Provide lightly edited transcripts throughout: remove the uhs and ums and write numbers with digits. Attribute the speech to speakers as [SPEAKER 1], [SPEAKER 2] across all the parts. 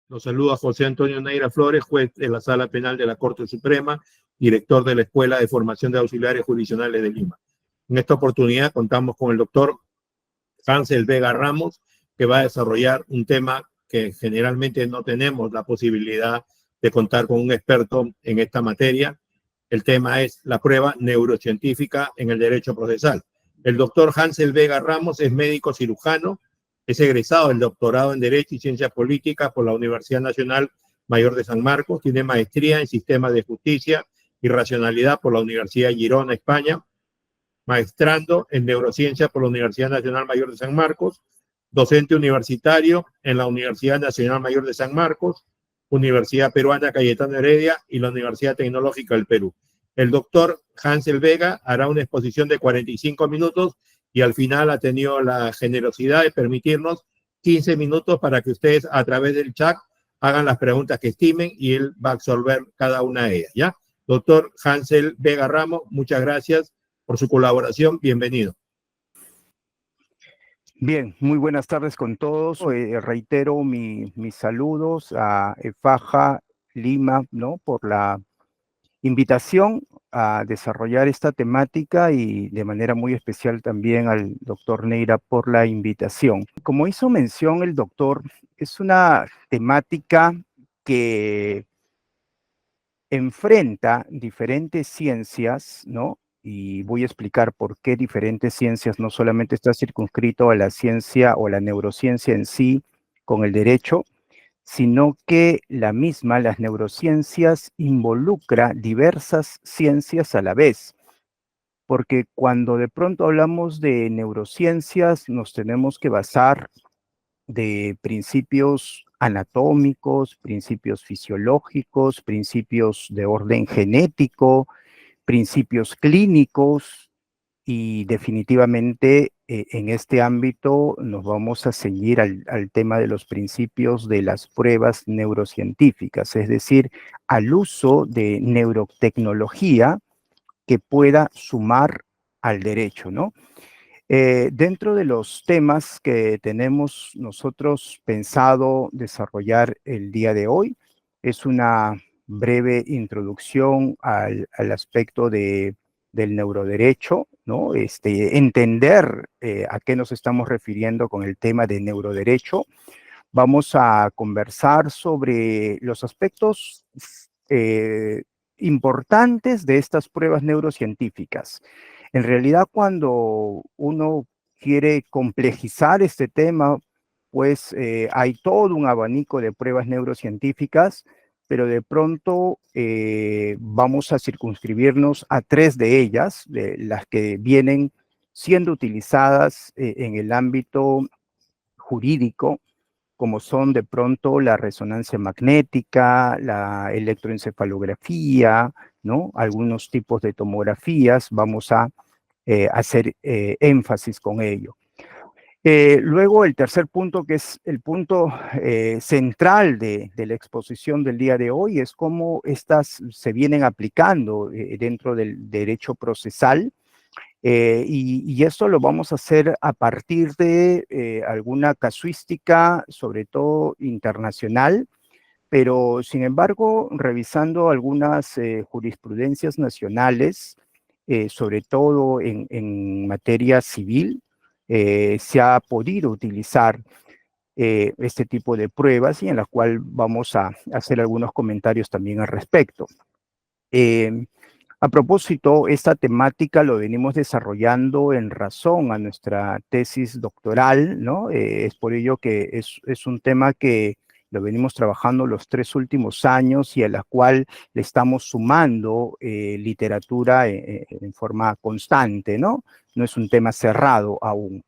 [SPEAKER 1] Los saluda José Antonio Neira Flores, juez de la Sala Penal de la Corte Suprema, director de la Escuela de Formación de Auxiliares Jurisdiccionales de Lima. En esta oportunidad contamos con el doctor Hansel Vega Ramos, que va a desarrollar un tema que generalmente no tenemos la posibilidad de contar con un experto en esta materia. El tema es la prueba neurocientífica en el derecho procesal. El doctor Hansel Vega Ramos es médico cirujano, es egresado del doctorado en Derecho y Ciencias Políticas por la Universidad Nacional Mayor de San Marcos, tiene maestría en Sistemas de Justicia y Racionalidad por la Universidad de Girona, España, maestrando en Neurociencia por la Universidad Nacional Mayor de San Marcos, docente universitario en la Universidad Nacional Mayor de San Marcos, Universidad Peruana Cayetano Heredia y la Universidad Tecnológica del Perú. El doctor Hansel Vega hará una exposición de 45 minutos y al final ha tenido la generosidad de permitirnos 15 minutos para que ustedes a través del chat hagan las preguntas que estimen y él va a absorber cada una de ellas, ¿ya? Doctor Hansel Vega Ramos, muchas gracias por su colaboración. Bienvenido.
[SPEAKER 2] Bien, muy buenas tardes con todos. Reitero mis saludos a EFAJA Lima, ¿no? Por la invitación a desarrollar esta temática y de manera muy especial también al doctor Neira por la invitación. Como hizo mención el doctor, es una temática que enfrenta diferentes ciencias, ¿no? Y voy a explicar por qué diferentes ciencias, no solamente está circunscrito a la ciencia o la neurociencia en sí con el derecho, sino que la misma, las neurociencias, involucra diversas ciencias a la vez. Porque cuando de pronto hablamos de neurociencias, nos tenemos que basar de principios anatómicos, principios fisiológicos, principios de orden genético, principios clínicos y definitivamente en este ámbito nos vamos a seguir al tema de los principios de las pruebas neurocientíficas, es decir, al uso de neurotecnología que pueda sumar al derecho, ¿no? Dentro de los temas que tenemos nosotros pensado desarrollar el día de hoy, es una breve introducción al aspecto del neuroderecho, ¿no? Entender a qué nos estamos refiriendo con el tema de neuroderecho. Vamos a conversar sobre los aspectos importantes de estas pruebas neurocientíficas. En realidad, cuando uno quiere complejizar este tema, pues hay todo un abanico de pruebas neurocientíficas, pero de pronto vamos a circunscribirnos a 3 de ellas, de las que vienen siendo utilizadas en el ámbito jurídico, como son de pronto la resonancia magnética, la electroencefalografía, ¿no? Algunos tipos de tomografías, vamos a hacer énfasis con ello. Luego el tercer punto, que es el punto central de la exposición del día de hoy, es cómo estas se vienen aplicando dentro del derecho procesal. Y esto lo vamos a hacer a partir de alguna casuística, sobre todo internacional, pero sin embargo, revisando algunas jurisprudencias nacionales, sobre todo en materia civil, se ha podido utilizar este tipo de pruebas y en la cual vamos a hacer algunos comentarios también al respecto. A propósito, esta temática lo venimos desarrollando en razón a nuestra tesis doctoral, ¿no? Es por ello que es un tema que lo venimos trabajando los 3 últimos años y a la cual le estamos sumando literatura en forma constante, ¿no? No es un tema cerrado aún.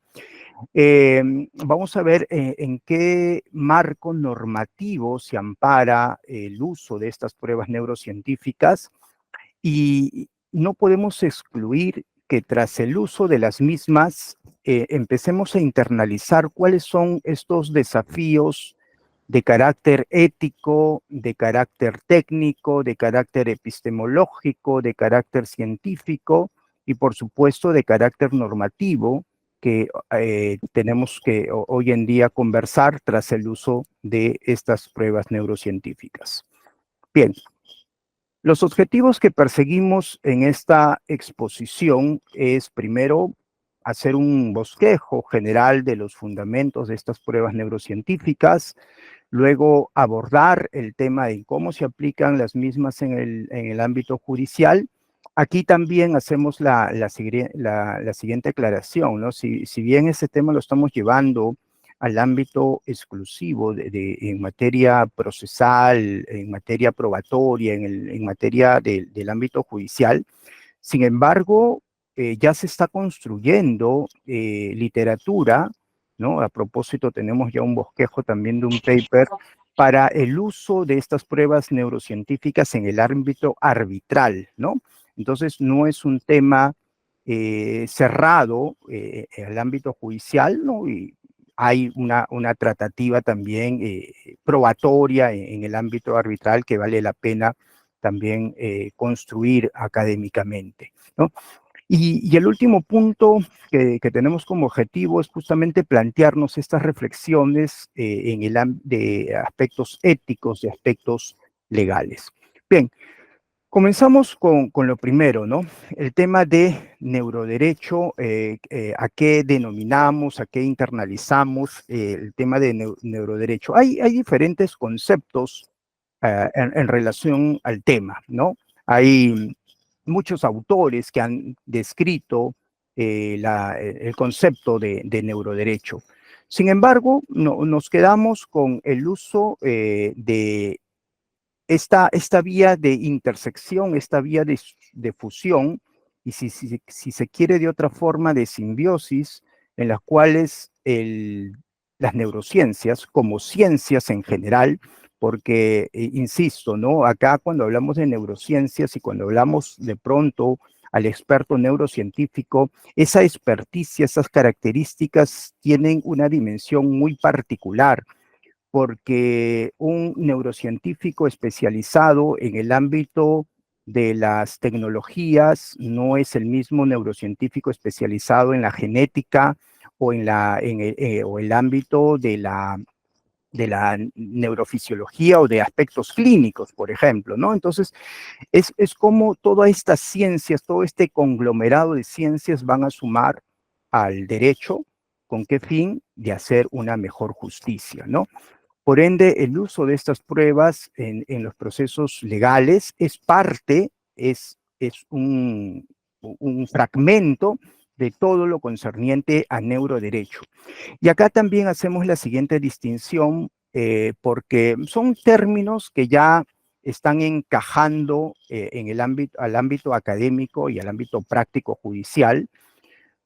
[SPEAKER 2] Vamos a ver en qué marco normativo se ampara el uso de estas pruebas neurocientíficas. Y no podemos excluir que tras el uso de las mismas, empecemos a internalizar cuáles son estos desafíos de carácter ético, de carácter técnico, de carácter epistemológico, de carácter científico y por supuesto de carácter normativo que tenemos que hoy en día conversar tras el uso de estas pruebas neurocientíficas. Bien, los objetivos que perseguimos en esta exposición es primero hacer un bosquejo general de los fundamentos de estas pruebas neurocientíficas, luego abordar el tema de cómo se aplican las mismas en el ámbito judicial. Aquí también hacemos la siguiente aclaración, ¿no? Si bien ese tema lo estamos llevando al ámbito exclusivo en materia procesal, en materia probatoria, en materia del ámbito judicial, sin embargo, ya se está construyendo literatura, ¿no? A propósito, tenemos ya un bosquejo también de un paper para el uso de estas pruebas neurocientíficas en el ámbito arbitral, ¿no? Entonces, no es un tema cerrado en el ámbito judicial, ¿no? Y hay una tratativa también probatoria en el ámbito arbitral que vale la pena también construir académicamente, ¿no? Y el último punto que tenemos como objetivo es justamente plantearnos estas reflexiones de aspectos éticos, de aspectos legales. Bien, comenzamos con lo primero, ¿no? El tema de neuroderecho, a qué denominamos, a qué internalizamos el tema de neuroderecho. Hay diferentes conceptos en relación al tema, ¿no? Hay muchos autores que han descrito el concepto de neuroderecho. Sin embargo, nos quedamos con el uso de esta vía de intersección, esta vía de fusión, y si se quiere de otra forma, de simbiosis, en las cuales las neurociencias, como ciencias en general, porque, insisto, ¿no? Acá cuando hablamos de neurociencias y cuando hablamos de pronto al experto neurocientífico, esa experticia, esas características tienen una dimensión muy particular, porque un neurocientífico especializado en el ámbito de las tecnologías no es el mismo neurocientífico especializado en la genética o o el ámbito de la neurofisiología o de aspectos clínicos, por ejemplo, ¿no? Entonces, es como todas estas ciencias, todo este conglomerado de ciencias van a sumar al derecho. ¿Con qué fin? De hacer una mejor justicia, ¿no? Por ende, el uso de estas pruebas en los procesos legales es parte, es un fragmento de todo lo concerniente a neuroderecho. Y acá también hacemos la siguiente distinción, porque son términos que ya están encajando al ámbito académico y al ámbito práctico judicial,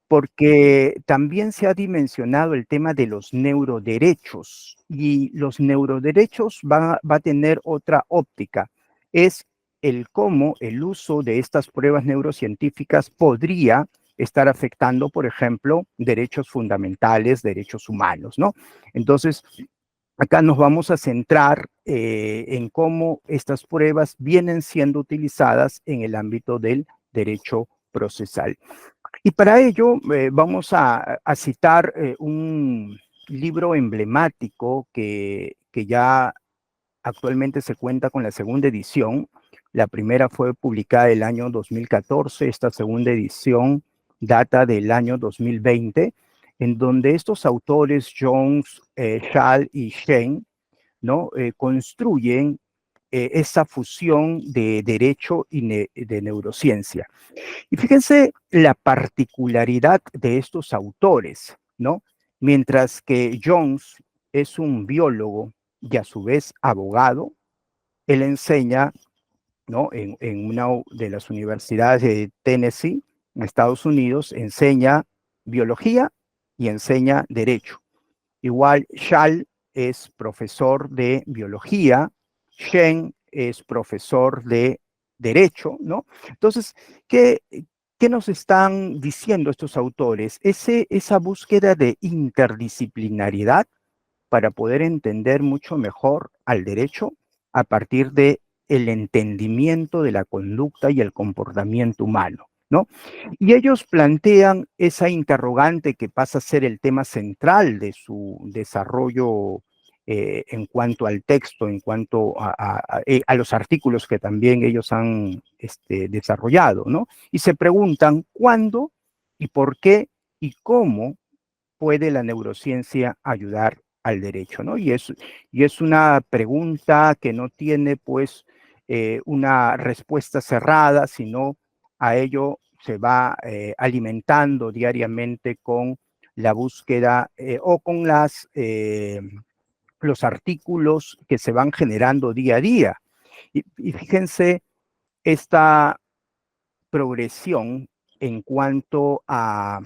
[SPEAKER 2] porque también se ha dimensionado el tema de los neuroderechos, y los neuroderechos va a tener otra óptica. Es el cómo el uso de estas pruebas neurocientíficas podría estar afectando, por ejemplo, derechos fundamentales, derechos humanos, ¿no? Entonces, acá nos vamos a centrar en cómo estas pruebas vienen siendo utilizadas en el ámbito del derecho procesal. Y para ello vamos a citar un libro emblemático que ya actualmente se cuenta con la segunda edición. La primera fue publicada el año 2014, esta segunda edición data del año 2020, en donde estos autores, Jones, Schall y Shen, ¿no? Construyen esa fusión de derecho y de neurociencia. Y fíjense la particularidad de estos autores, ¿no? Mientras que Jones es un biólogo y a su vez abogado, él enseña, ¿no? En una de las universidades de Tennessee, en Estados Unidos, enseña biología y enseña derecho. Igual, Schall es profesor de biología, Shen es profesor de derecho, ¿no? Entonces, ¿qué nos están diciendo estos autores? Esa búsqueda de interdisciplinaridad para poder entender mucho mejor al derecho a partir de el entendimiento de la conducta y el comportamiento humano, ¿no? Y ellos plantean esa interrogante que pasa a ser el tema central de su desarrollo en cuanto al texto, en cuanto a los artículos que también ellos han desarrollado, ¿no? Y se preguntan cuándo y por qué y cómo puede la neurociencia ayudar al derecho, ¿no? Y es una pregunta que no tiene, pues, una respuesta cerrada, sino a ello se va alimentando diariamente con la búsqueda o con los artículos que se van generando día a día. Y fíjense esta progresión en cuanto a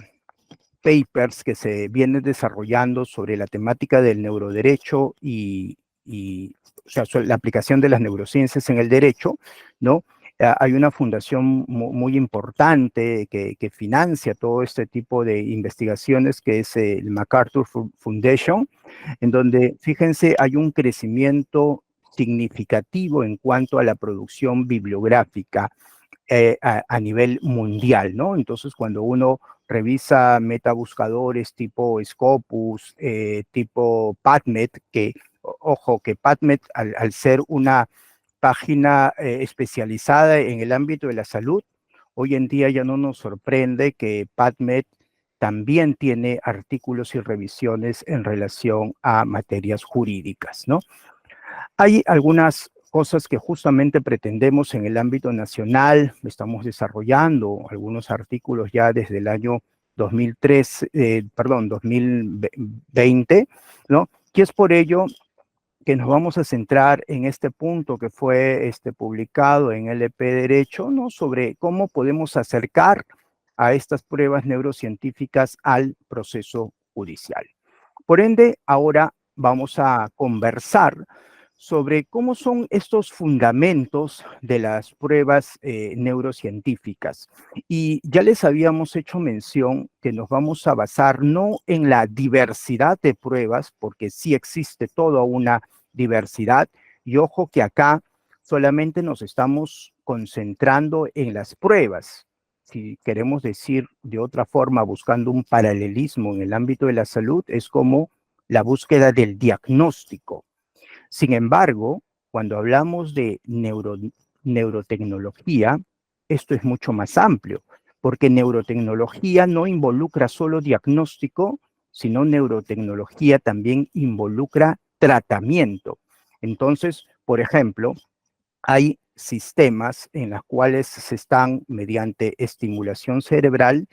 [SPEAKER 2] papers que se vienen desarrollando sobre la temática del neuroderecho o sea, la aplicación de las neurociencias en el derecho, ¿no? Hay una fundación muy importante que financia todo este tipo de investigaciones, que es el MacArthur Foundation, en donde, fíjense, hay un crecimiento significativo en cuanto a la producción bibliográfica a nivel mundial, ¿no? Entonces, cuando uno revisa metabuscadores tipo Scopus, tipo PubMed, que, ojo, que PubMed, al ser una página especializada en el ámbito de la salud, hoy en día ya no nos sorprende que PubMed también tiene artículos y revisiones en relación a materias jurídicas, ¿no? Hay algunas cosas que justamente pretendemos en el ámbito nacional. Estamos desarrollando algunos artículos ya desde el año 2020, ¿no? Y es por ello que nos vamos a centrar en este punto que fue publicado en LP Derecho, ¿no? Sobre cómo podemos acercar a estas pruebas neurocientíficas al proceso judicial. Por ende, ahora vamos a conversar sobre cómo son estos fundamentos de las pruebas neurocientíficas. Y ya les habíamos hecho mención que nos vamos a basar no en la diversidad de pruebas, porque sí existe toda una diversidad, y ojo que acá solamente nos estamos concentrando en las pruebas. Si queremos decir de otra forma, buscando un paralelismo en el ámbito de la salud, es como la búsqueda del diagnóstico. Sin embargo, cuando hablamos de neurotecnología, esto es mucho más amplio, porque neurotecnología no involucra solo diagnóstico, sino neurotecnología también involucra tratamiento. Entonces, por ejemplo, hay sistemas en los cuales se están, mediante estimulación cerebral,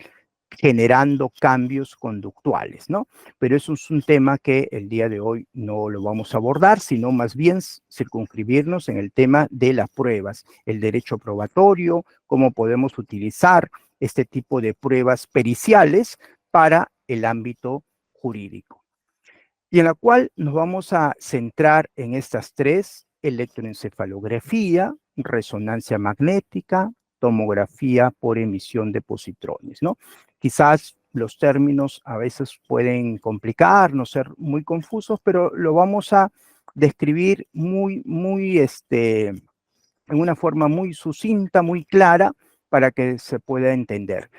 [SPEAKER 2] generando cambios conductuales, ¿no? Pero eso es un tema que el día de hoy no lo vamos a abordar, sino más bien circunscribirnos en el tema de las pruebas, el derecho probatorio, cómo podemos utilizar este tipo de pruebas periciales para el ámbito jurídico. Y en la cual nos vamos a centrar en estas tres: electroencefalografía, resonancia magnética, tomografía por emisión de positrones, ¿no? Quizás los términos a veces pueden complicarnos, ser muy confusos, pero lo vamos a describir en una forma muy sucinta, muy clara, para que se pueda entender.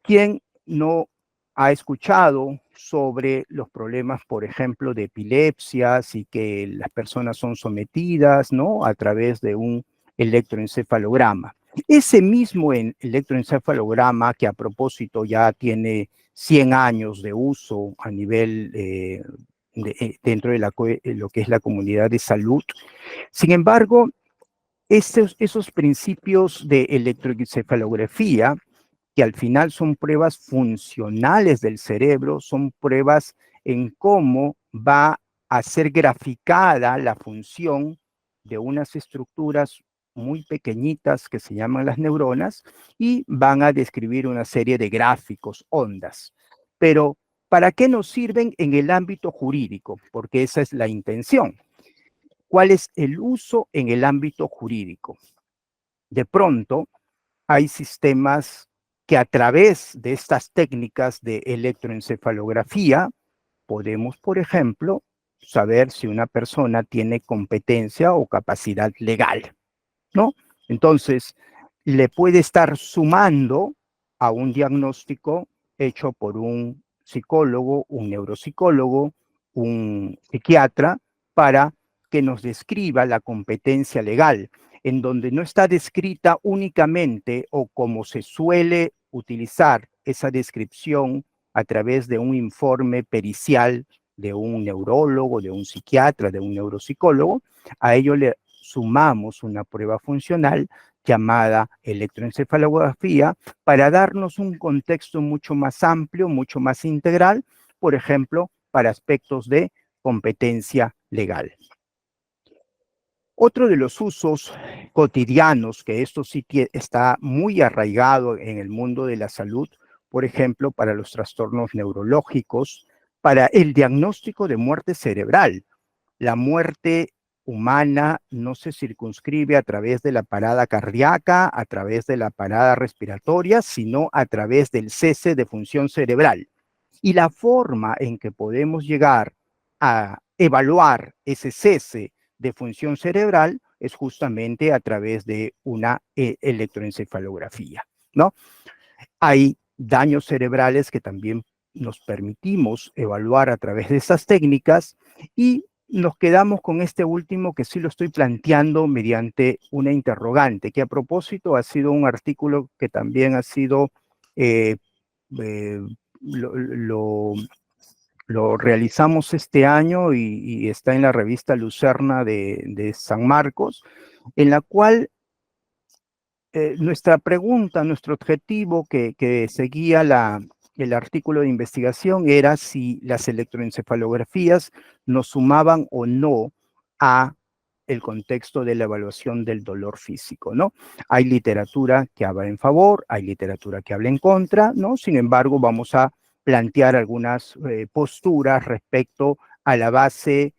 [SPEAKER 2] ¿Quién no ha escuchado sobre los problemas, por ejemplo, de epilepsias y que las personas son sometidas, ¿no?, a través de un electroencefalograma? Ese mismo electroencefalograma, que a propósito ya tiene 100 años de uso a nivel dentro de lo que es la comunidad de salud. Sin embargo, esos principios de electroencefalografía, que al final son pruebas funcionales del cerebro, son pruebas en cómo va a ser graficada la función de unas estructuras muy pequeñitas que se llaman las neuronas, y van a describir una serie de gráficos, ondas. Pero, ¿para qué nos sirven en el ámbito jurídico? Porque esa es la intención. ¿Cuál es el uso en el ámbito jurídico? De pronto, hay sistemas que a través de estas técnicas de electroencefalografía podemos, por ejemplo, saber si una persona tiene competencia o capacidad legal, ¿no? Entonces, le puede estar sumando a un diagnóstico hecho por un psicólogo, un neuropsicólogo, un psiquiatra, para que nos describa la competencia legal, en donde no está descrita únicamente o como se suele utilizar esa descripción a través de un informe pericial de un neurólogo, de un psiquiatra, de un neuropsicólogo. A ello le sumamos una prueba funcional llamada electroencefalografía para darnos un contexto mucho más amplio, mucho más integral, por ejemplo, para aspectos de competencia legal. Otro de los usos cotidianos, que esto sí está muy arraigado en el mundo de la salud, por ejemplo, para los trastornos neurológicos, para el diagnóstico de muerte cerebral. La muerte humana no se circunscribe a través de la parada cardíaca, a través de la parada respiratoria, sino a través del cese de función cerebral. Y la forma en que podemos llegar a evaluar ese cese de función cerebral es justamente a través de una electroencefalografía, ¿no? Hay daños cerebrales que también nos permitimos evaluar a través de esas técnicas y nos quedamos con este último que sí lo estoy planteando mediante una interrogante, que a propósito ha sido un artículo que también ha sido, eh, eh, lo, lo, lo realizamos este año y está en la revista Lucerna de San Marcos, en la cual nuestra pregunta, nuestro objetivo que seguía el artículo de investigación era si las electroencefalografías nos sumaban o no a el contexto de la evaluación del dolor físico, ¿no? Hay literatura que habla en favor, hay literatura que habla en contra, ¿no? Sin embargo, vamos a plantear algunas posturas respecto a la base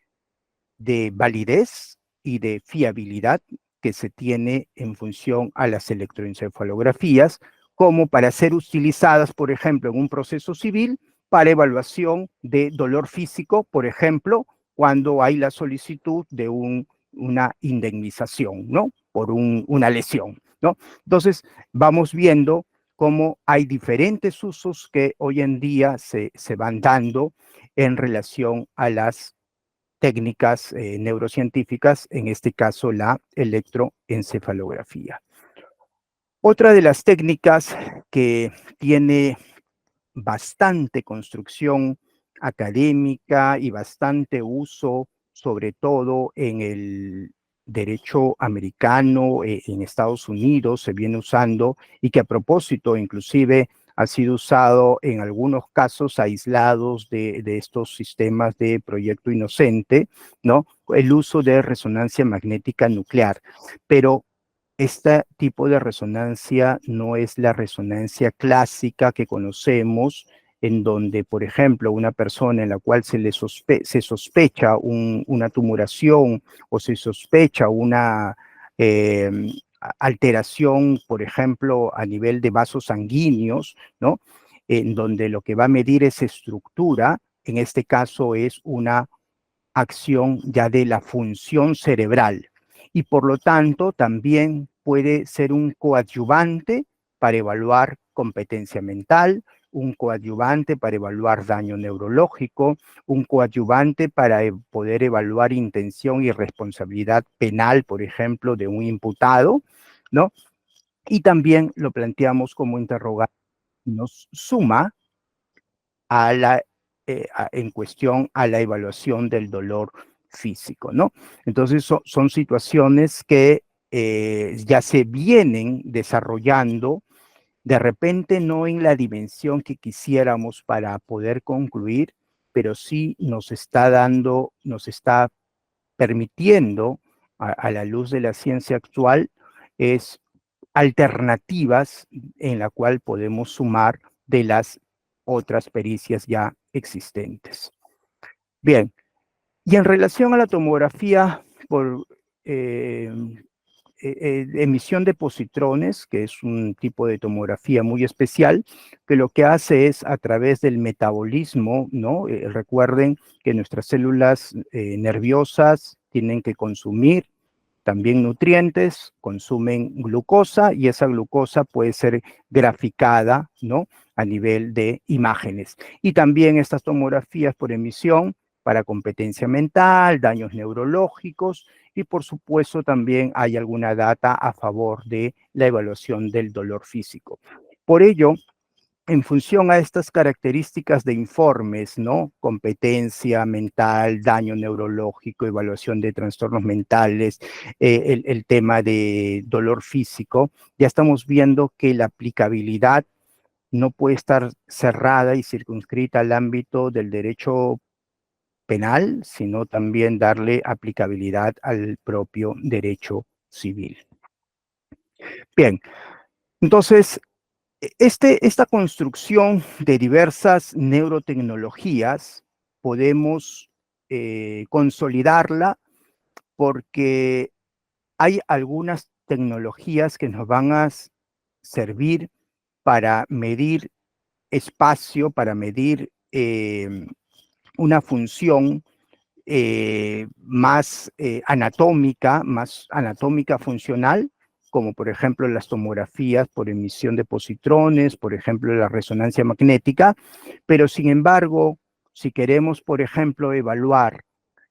[SPEAKER 2] de validez y de fiabilidad que se tiene en función a las electroencefalografías, como para ser utilizadas, por ejemplo, en un proceso civil para evaluación de dolor físico, por ejemplo, cuando hay la solicitud de una indemnización, ¿no? Por una lesión, ¿no? Entonces, vamos viendo cómo hay diferentes usos que hoy en día se van dando en relación a las técnicas neurocientíficas, en este caso la electroencefalografía. Otra de las técnicas que tiene bastante construcción académica y bastante uso, sobre todo en el derecho americano, en Estados Unidos se viene usando, y que a propósito inclusive ha sido usado en algunos casos aislados de estos sistemas de proyecto inocente, ¿no? El uso de resonancia magnética nuclear. Pero este tipo de resonancia no es la resonancia clásica que conocemos, en donde, por ejemplo, una persona en la cual se sospecha una tumoración o se sospecha una eh, alteración, por ejemplo, a nivel de vasos sanguíneos, ¿no? En donde lo que va a medir es estructura, en este caso es una acción ya de la función cerebral, y por lo tanto también puede ser un coadyuvante para evaluar competencia mental, un coadyuvante para evaluar daño neurológico, un coadyuvante para poder evaluar intención y responsabilidad penal, por ejemplo, de un imputado, ¿no? Y también lo planteamos como interrogante, nos suma a en cuestión a la evaluación del dolor físico, ¿no? Entonces son situaciones que ya se vienen desarrollando, de repente no en la dimensión que quisiéramos para poder concluir, pero sí nos está dando, nos está permitiendo a la luz de la ciencia actual, es alternativas en la cual podemos sumar de las otras pericias ya existentes. Bien, y en relación a la tomografía por emisión de positrones, que es un tipo de tomografía muy especial, que lo que hace es a través del metabolismo, ¿no? Recuerden que nuestras células nerviosas tienen que consumir también nutrientes, consumen glucosa y esa glucosa puede ser graficada, ¿no?, a nivel de imágenes. Y también estas tomografías por emisión para competencia mental, daños neurológicos y por supuesto también hay alguna data a favor de la evaluación del dolor físico. Por ello, en función a estas características de informes, ¿no? Competencia mental, daño neurológico, evaluación de trastornos mentales, el tema de dolor físico, ya estamos viendo que la aplicabilidad no puede estar cerrada y circunscrita al ámbito del derecho penal, sino también darle aplicabilidad al propio derecho civil. Bien, entonces, esta construcción de diversas neurotecnologías podemos consolidarla porque hay algunas tecnologías que nos van a servir para medir espacio, para medir una función más anatómica funcional, como por ejemplo las tomografías por emisión de positrones, por ejemplo la resonancia magnética, pero sin embargo, si queremos, por ejemplo, evaluar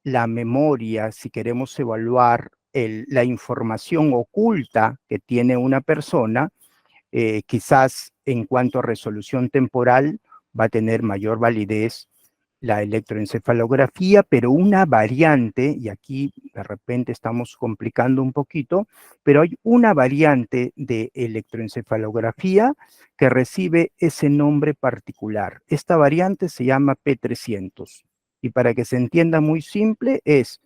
[SPEAKER 2] la memoria, si queremos evaluar la información oculta que tiene una persona, quizás en cuanto a resolución temporal va a tener mayor validez la electroencefalografía, pero una variante, y aquí de repente estamos complicando un poquito, pero hay una variante de electroencefalografía que recibe ese nombre particular. Esta variante se llama P300. Y para que se entienda muy simple, es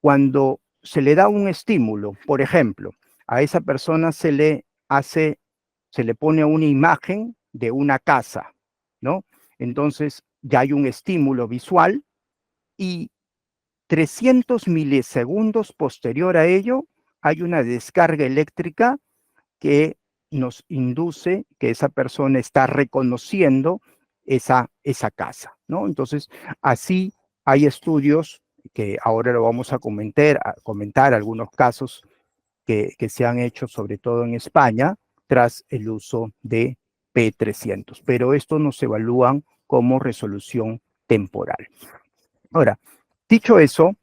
[SPEAKER 2] cuando se le da un estímulo, por ejemplo, a esa persona se le pone una imagen de una casa, ¿no? Entonces, ya hay un estímulo visual y 300 milisegundos posterior a ello hay una descarga eléctrica que nos induce que esa persona está reconociendo esa casa, ¿no? Entonces, así hay estudios que ahora lo vamos a comentar algunos casos que se han hecho sobre todo en España tras el uso de P300, pero esto nos evalúan como resolución temporal. Ahora, dicho eso,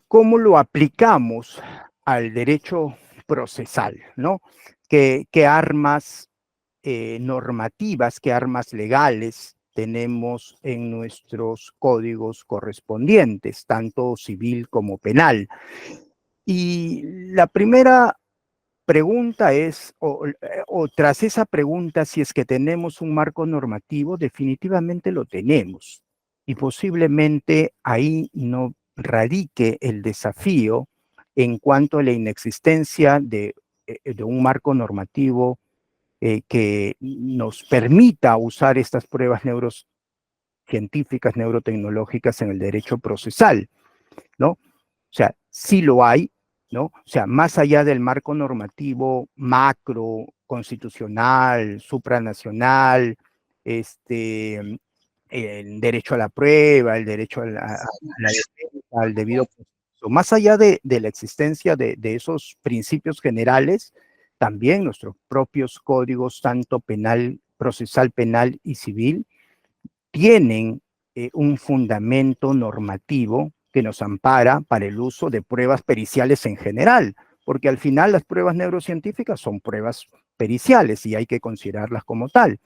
[SPEAKER 2] ¿cómo lo aplicamos al derecho procesal, ¿no? ¿Qué armas normativas, qué armas legales tenemos en nuestros códigos correspondientes, tanto civil como penal? Y la primera pregunta es, o tras esa pregunta, si es que tenemos un marco normativo, definitivamente lo tenemos. Y posiblemente ahí no radique el desafío en cuanto a la inexistencia de un marco normativo que nos permita usar estas pruebas neurocientíficas, neurotecnológicas en el derecho procesal, ¿no? O sea, sí lo hay, ¿no? O sea, más allá del marco normativo macro, constitucional, supranacional, el derecho a la prueba, el derecho a la defensa, al debido proceso, más allá de la existencia de esos principios generales, también nuestros propios códigos, tanto penal, procesal penal y civil, tienen un fundamento normativo que nos ampara para el uso de pruebas periciales en general, porque al final las pruebas neurocientíficas son pruebas periciales y hay que considerarlas como tal,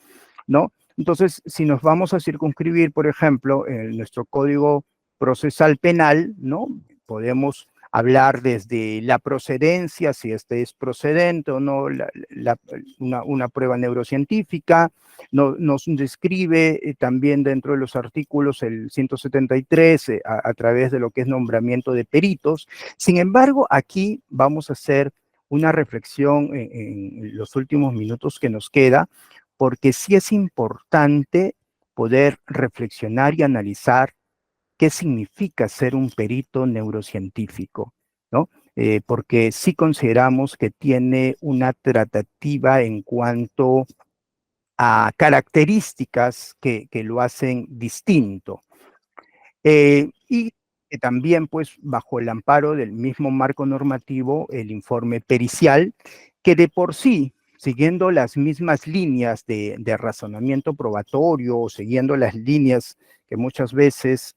[SPEAKER 2] ¿no? Entonces, si nos vamos a circunscribir, por ejemplo, en nuestro código procesal penal, ¿no? Podemos hablar desde la procedencia, si este es procedente o no, una prueba neurocientífica, nos describe también dentro de los artículos el 173 a través de lo que es nombramiento de peritos. Sin embargo, aquí vamos a hacer una reflexión en los últimos minutos que nos queda, porque sí es importante poder reflexionar y analizar qué significa ser un perito neurocientífico, ¿no? Porque sí consideramos que tiene una tratativa en cuanto a características que lo hacen distinto. Y que también, pues, bajo el amparo del mismo marco normativo, el informe pericial, que de por sí, siguiendo las mismas líneas de razonamiento probatorio, o siguiendo las líneas que muchas veces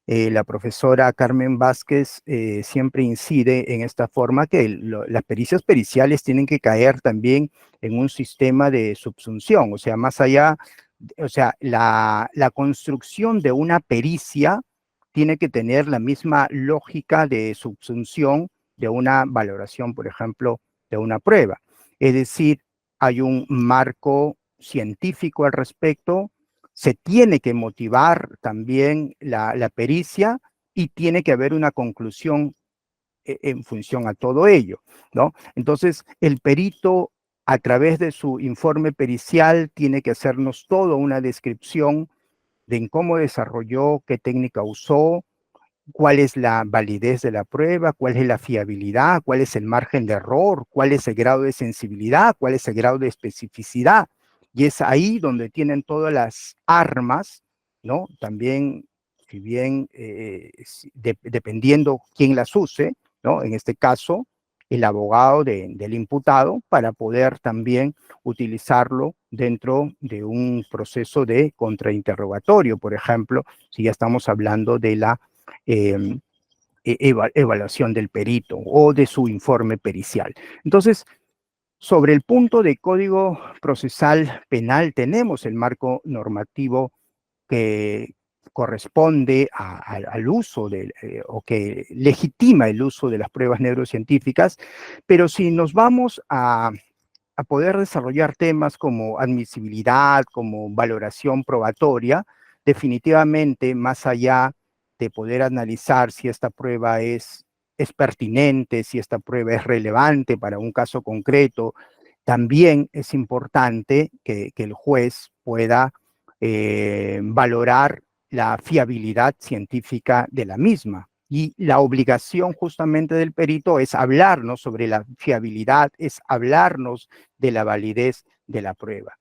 [SPEAKER 2] la profesora Carmen Vázquez siempre incide en esta forma, que las pericias periciales tienen que caer también en un sistema de subsunción, o sea, más allá, o sea, la construcción de una pericia tiene que tener la misma lógica de subsunción de una valoración, por ejemplo, de una prueba. Es decir, hay un marco científico al respecto, se tiene que motivar también la pericia y tiene que haber una conclusión en función a todo ello, ¿no? Entonces, el perito, a través de su informe pericial, tiene que hacernos toda una descripción de en cómo desarrolló, qué técnica usó, cuál es la validez de la prueba, cuál es la fiabilidad, cuál es el margen de error, cuál es el grado de sensibilidad, cuál es el grado de especificidad. Y es ahí donde tienen todas las armas, ¿no? También, si bien dependiendo quién las use, ¿no? En este caso, el abogado del imputado, para poder también utilizarlo dentro de un proceso de contrainterrogatorio, por ejemplo, si ya estamos hablando de la eh, evaluación del perito o de su informe pericial. Entonces, sobre el punto de Código Procesal Penal, tenemos el marco normativo que corresponde al uso o que legitima el uso de las pruebas neurocientíficas, pero si nos vamos a poder desarrollar temas como admisibilidad, como valoración probatoria, definitivamente más allá de poder analizar si esta prueba es pertinente, si esta prueba es relevante para un caso concreto, también es importante que el juez pueda valorar la fiabilidad científica de la misma. Y la obligación justamente del perito es hablarnos sobre la fiabilidad, es hablarnos de la validez de la prueba.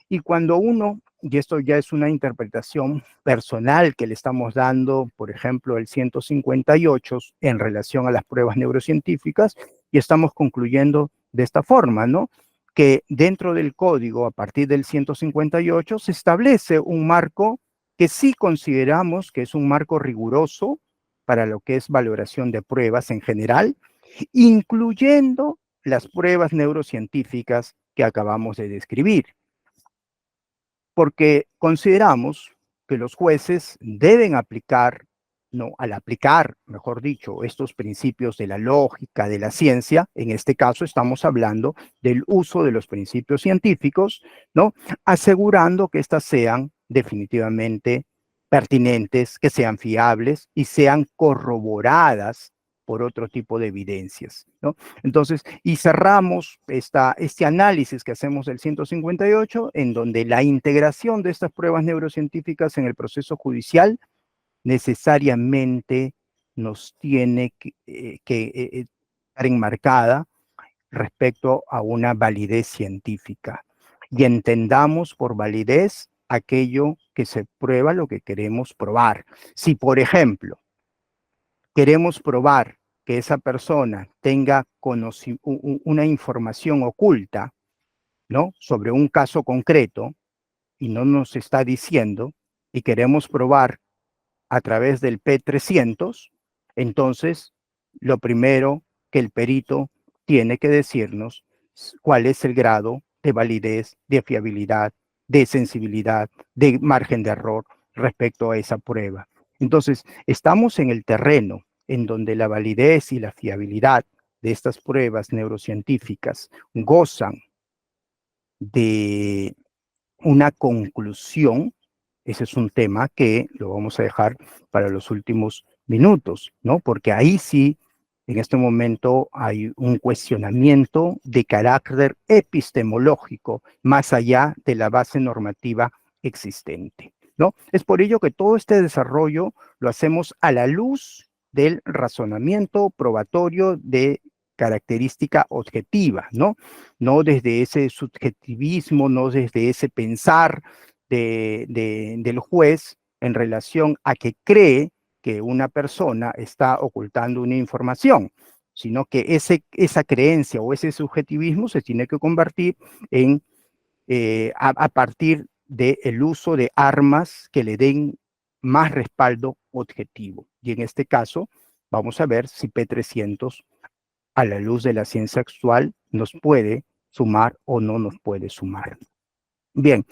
[SPEAKER 2] Y cuando uno, y esto ya es una interpretación personal que le estamos dando, por ejemplo, el 158 en relación a las pruebas neurocientíficas, y estamos concluyendo de esta forma, ¿no? Que dentro del código, a partir del 158, se establece un marco que sí consideramos que es un marco riguroso para lo que es valoración de pruebas en general, incluyendo las pruebas neurocientíficas que acabamos de describir, porque consideramos que los jueces deben aplicar, no, al aplicar, mejor dicho, estos principios de la lógica, de la ciencia, en este caso estamos hablando del uso de los principios científicos, ¿no? Asegurando que éstas sean definitivamente pertinentes, que sean fiables y sean corroboradas por otro tipo de evidencias, ¿no? Entonces, y cerramos este análisis que hacemos del 158, en donde la integración de estas pruebas neurocientíficas en el proceso judicial necesariamente nos tiene que estar enmarcada respecto a una validez científica. Y entendamos por validez aquello que se prueba, lo que queremos probar. Si, por ejemplo, queremos probar que esa persona tenga una información oculta, ¿no? Sobre un caso concreto y no nos está diciendo, y queremos probar a través del P300, entonces lo primero que el perito tiene que decirnos cuál es el grado de validez, de fiabilidad, de sensibilidad, de margen de error respecto a esa prueba. Entonces, estamos en el terreno en donde la validez y la fiabilidad de estas pruebas neurocientíficas gozan de una conclusión. Ese es un tema que lo vamos a dejar para los últimos minutos, ¿no? Porque ahí sí, en este momento hay un cuestionamiento de carácter epistemológico más allá de la base normativa existente, ¿no? Es por ello que todo este desarrollo lo hacemos a la luz del razonamiento probatorio de característica objetiva, ¿no? No desde ese subjetivismo, no desde ese pensar del juez en relación a que cree que una persona está ocultando una información, sino que esa creencia o ese subjetivismo se tiene que convertir en, a partir del uso de armas que le den más respaldo objetivo. Y en este caso, vamos a ver si P300, a la luz de la ciencia actual, nos puede sumar o no nos puede sumar. Bien,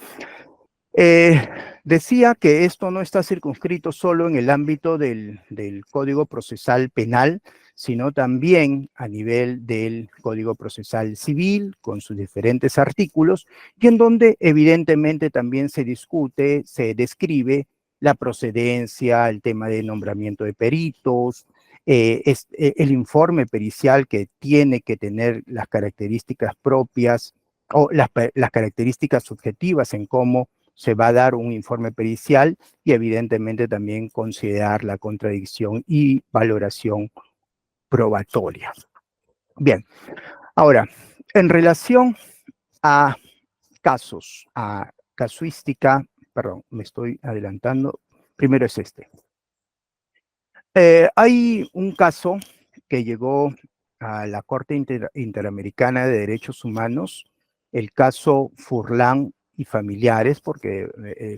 [SPEAKER 2] decía que esto no está circunscrito solo en el ámbito del Código Procesal Penal, sino también a nivel del Código Procesal Civil, con sus diferentes artículos, y en donde evidentemente también se discute, se describe la procedencia, el tema de nombramiento de peritos, el informe pericial que tiene que tener las características propias o las características subjetivas en cómo se va a dar un informe pericial y evidentemente también considerar la contradicción y valoración probatoria. Bien, ahora, en relación a casos, a casuística, perdón, me estoy adelantando, primero es este. Hay un caso que llegó a la Corte Interamericana de Derechos Humanos, el caso Furlan y familiares, porque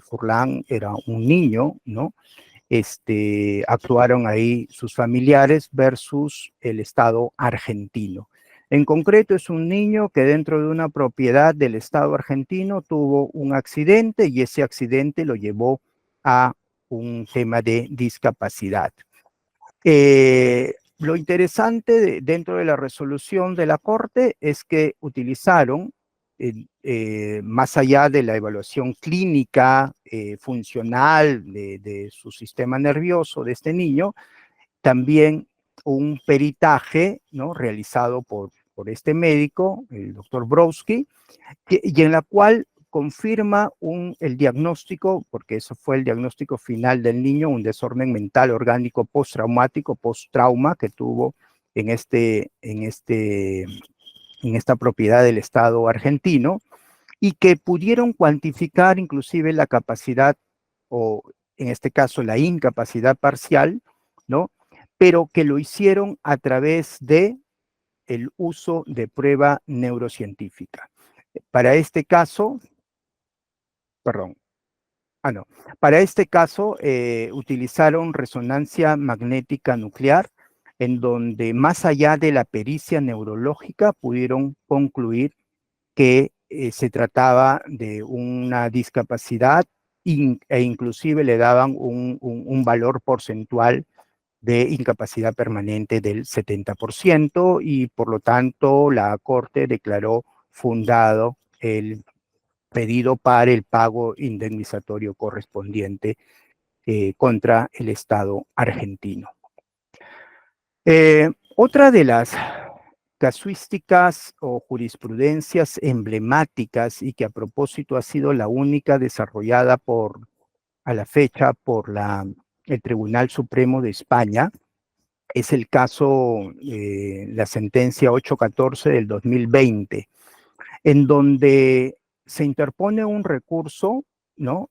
[SPEAKER 2] Furlan era un niño, ¿no? Actuaron ahí sus familiares versus el Estado argentino. En concreto, es un niño que dentro de una propiedad del Estado argentino tuvo un accidente y ese accidente lo llevó a un tema de discapacidad. Lo interesante dentro de la resolución de la Corte es que utilizaron, más allá de la evaluación clínica, funcional de su sistema nervioso de este niño, también un peritaje, ¿no?, realizado por este médico, el doctor Browski, y en la cual confirma el diagnóstico, porque eso fue el diagnóstico final del niño, un desorden mental orgánico postraumático, post-trauma que tuvo en esta propiedad del Estado argentino, y que pudieron cuantificar inclusive la capacidad, o en este caso la incapacidad parcial, ¿no? Pero que lo hicieron a través de el uso de prueba neurocientífica. Para este caso, perdón, no. Para este caso utilizaron resonancia magnética nuclear, en donde más allá de la pericia neurológica pudieron concluir que se trataba de una discapacidad e inclusive le daban un valor porcentual de incapacidad permanente del 70% y por lo tanto la Corte declaró fundado el pedido para el pago indemnizatorio correspondiente contra el Estado argentino. Otra de las casuísticas o jurisprudencias emblemáticas y que a propósito ha sido la única desarrollada a la fecha por el Tribunal Supremo de España, es el caso, la sentencia 814 del 2020, en donde se interpone un recurso, ¿no?,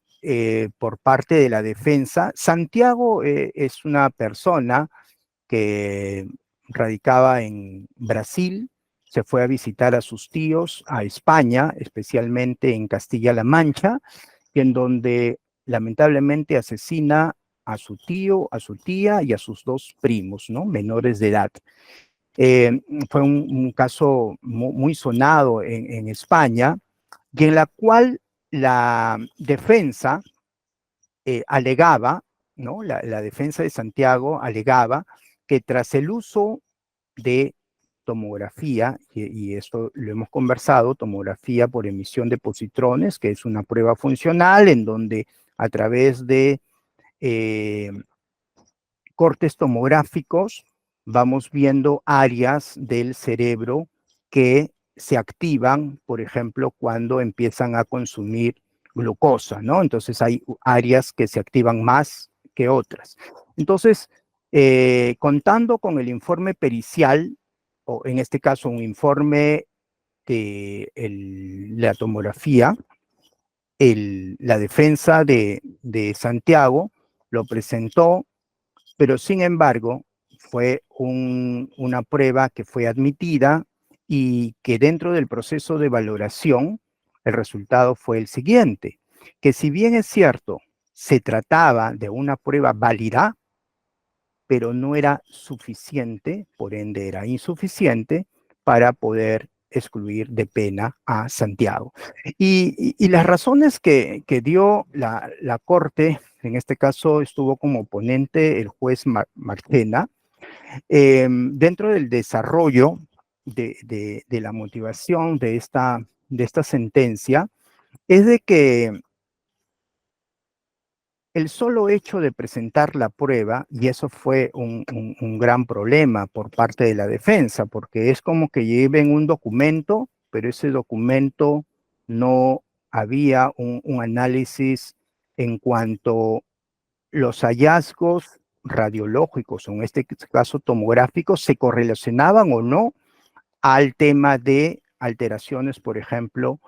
[SPEAKER 2] por parte de la defensa. Santiago es una persona que radicaba en Brasil, se fue a visitar a sus tíos a España, especialmente en Castilla-La Mancha, y en donde lamentablemente asesina a su tío, a su tía y a sus dos primos, ¿no?, menores de edad. Fue un caso muy sonado en España, y en la cual la defensa alegaba, ¿no?, la defensa de Santiago alegaba que tras el uso de tomografía, y esto lo hemos conversado, tomografía por emisión de positrones, que es una prueba funcional en donde a través de cortes tomográficos vamos viendo áreas del cerebro que se activan, por ejemplo, cuando empiezan a consumir glucosa, ¿no? Entonces hay áreas que se activan más que otras. Entonces, contando con el informe pericial, o en este caso un informe de la tomografía, la defensa de de Santiago, lo presentó, pero sin embargo fue una prueba que fue admitida y que dentro del proceso de valoración el resultado fue el siguiente, que si bien es cierto, se trataba de una prueba válida, pero no era suficiente, por ende era insuficiente para poder excluir de pena a Santiago. Y las razones que dio la Corte, en este caso estuvo como ponente el juez Marchena, dentro del desarrollo de la motivación de esta sentencia, es de que el solo hecho de presentar la prueba, y eso fue un gran problema por parte de la defensa, porque es como que lleven un documento, pero ese documento no había un análisis en cuanto los hallazgos radiológicos, o en este caso tomográficos, se correlacionaban o no al tema de alteraciones, por ejemplo,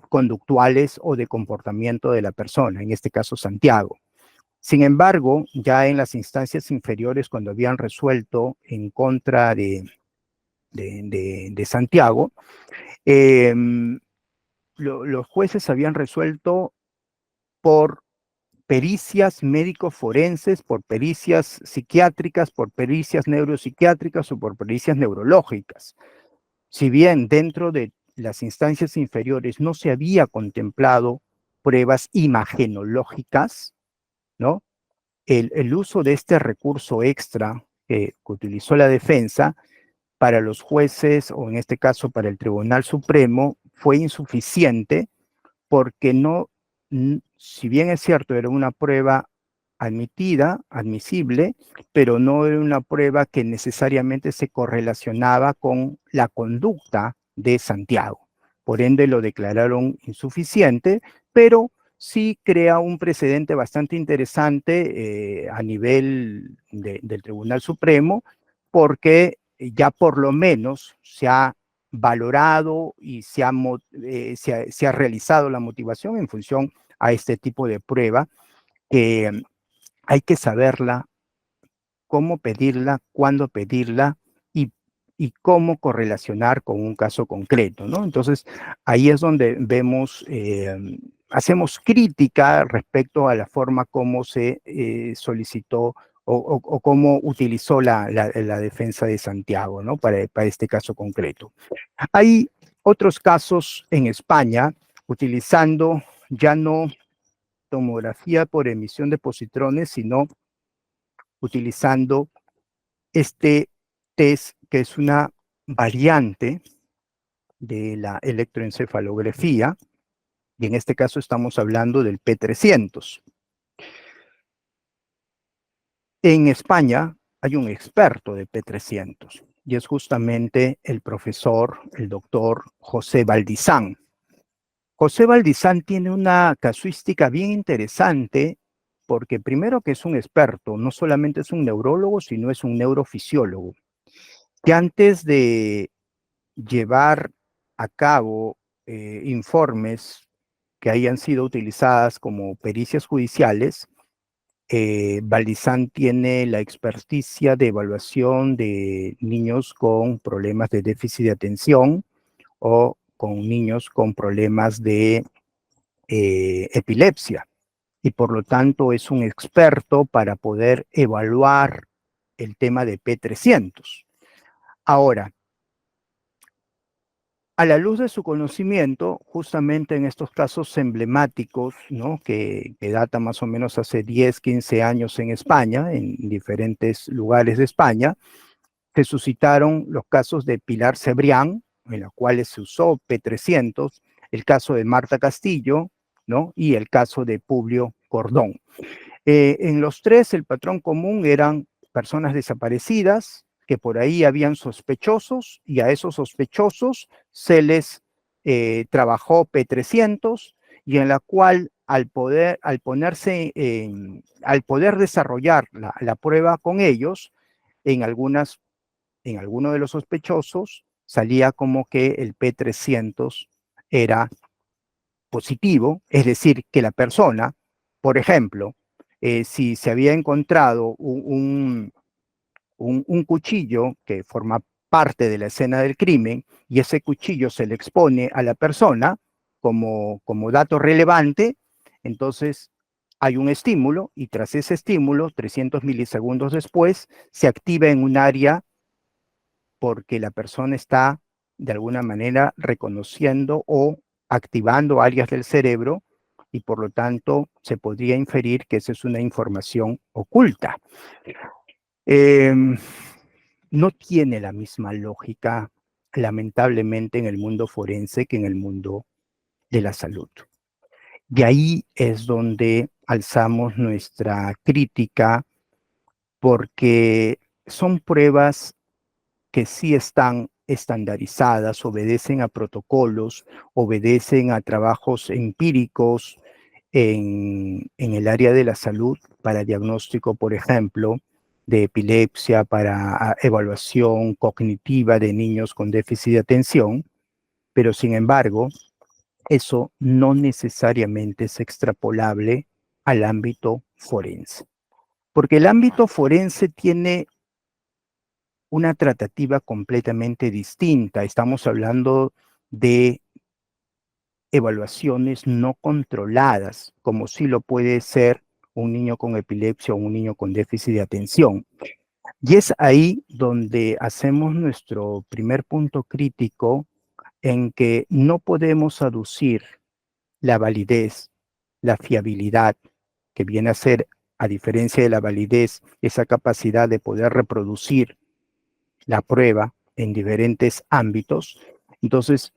[SPEAKER 2] conductuales o de comportamiento de la persona, en este caso Santiago. Sin embargo, ya en las instancias inferiores, cuando habían resuelto en contra de Santiago, los jueces habían resuelto por pericias médico-forenses, por pericias psiquiátricas, por pericias neuropsiquiátricas o por pericias neurológicas. Si bien dentro de las instancias inferiores no se había contemplado pruebas imagenológicas, ¿no? El uso de este recurso extra que utilizó la defensa para los jueces, o en este caso para el Tribunal Supremo, fue insuficiente porque no, si bien es cierto, era una prueba admitida, admisible, pero no era una prueba que necesariamente se correlacionaba con la conducta de Santiago. Por ende, lo declararon insuficiente, pero sí crea un precedente bastante interesante a nivel del Tribunal Supremo, porque ya por lo menos se ha valorado y se ha realizado la motivación en función a este tipo de prueba que hay que saberla, cómo pedirla, cuándo pedirla y cómo correlacionar con un caso concreto, ¿no? Entonces, ahí es donde vemos, hacemos crítica respecto a la forma como se solicitó o cómo utilizó la defensa de Santiago, ¿no? Para este caso concreto. Hay otros casos en España utilizando ya no tomografía por emisión de positrones, sino utilizando este test que es una variante de la electroencefalografía, y en este caso estamos hablando del P300. En España hay un experto de P300 y es justamente el profesor, el doctor José Valdizán. José Valdizán tiene una casuística bien interesante porque primero que es un experto, no solamente es un neurólogo, sino es un neurofisiólogo, que antes de llevar a cabo informes que hayan sido utilizadas como pericias judiciales, Valdizán tiene la experticia de evaluación de niños con problemas de déficit de atención o con niños con problemas de epilepsia. Y por lo tanto es un experto para poder evaluar el tema de P300. Ahora, a la luz de su conocimiento, justamente en estos casos emblemáticos, ¿no? que data más o menos hace 10, 15 años en España, en diferentes lugares de España, se suscitaron los casos de Pilar Cebrián, en los cuales se usó P300, el caso de Marta Castillo, ¿no? Y el caso de Publio Cordón. En los tres, el patrón común eran personas desaparecidas, que por ahí habían sospechosos, y a esos sospechosos se les trabajó P300, y en la cual al poder desarrollar la prueba con ellos, en alguno de los sospechosos salía como que el P300 era positivo, es decir, que la persona Por ejemplo, si se había encontrado un cuchillo que forma parte de la escena del crimen y ese cuchillo se le expone a la persona como dato relevante, entonces hay un estímulo y tras ese estímulo, 300 milisegundos después, se activa en un área porque la persona está de alguna manera reconociendo o activando áreas del cerebro y por lo tanto se podría inferir que esa es una información oculta. No tiene la misma lógica, lamentablemente, en el mundo forense que en el mundo de la salud. De ahí es donde alzamos nuestra crítica porque son pruebas que sí están estandarizadas, obedecen a protocolos, obedecen a trabajos empíricos en el área de la salud para diagnóstico, por ejemplo, de epilepsia, para evaluación cognitiva de niños con déficit de atención, pero sin embargo, eso no necesariamente es extrapolable al ámbito forense, porque el ámbito forense tiene una tratativa completamente distinta. Estamos hablando de evaluaciones no controladas, como sí lo puede ser un niño con epilepsia o un niño con déficit de atención. Y es ahí donde hacemos nuestro primer punto crítico en que no podemos aducir la validez, la fiabilidad, que viene a ser, a diferencia de la validez, esa capacidad de poder reproducir la prueba en diferentes ámbitos. Entonces,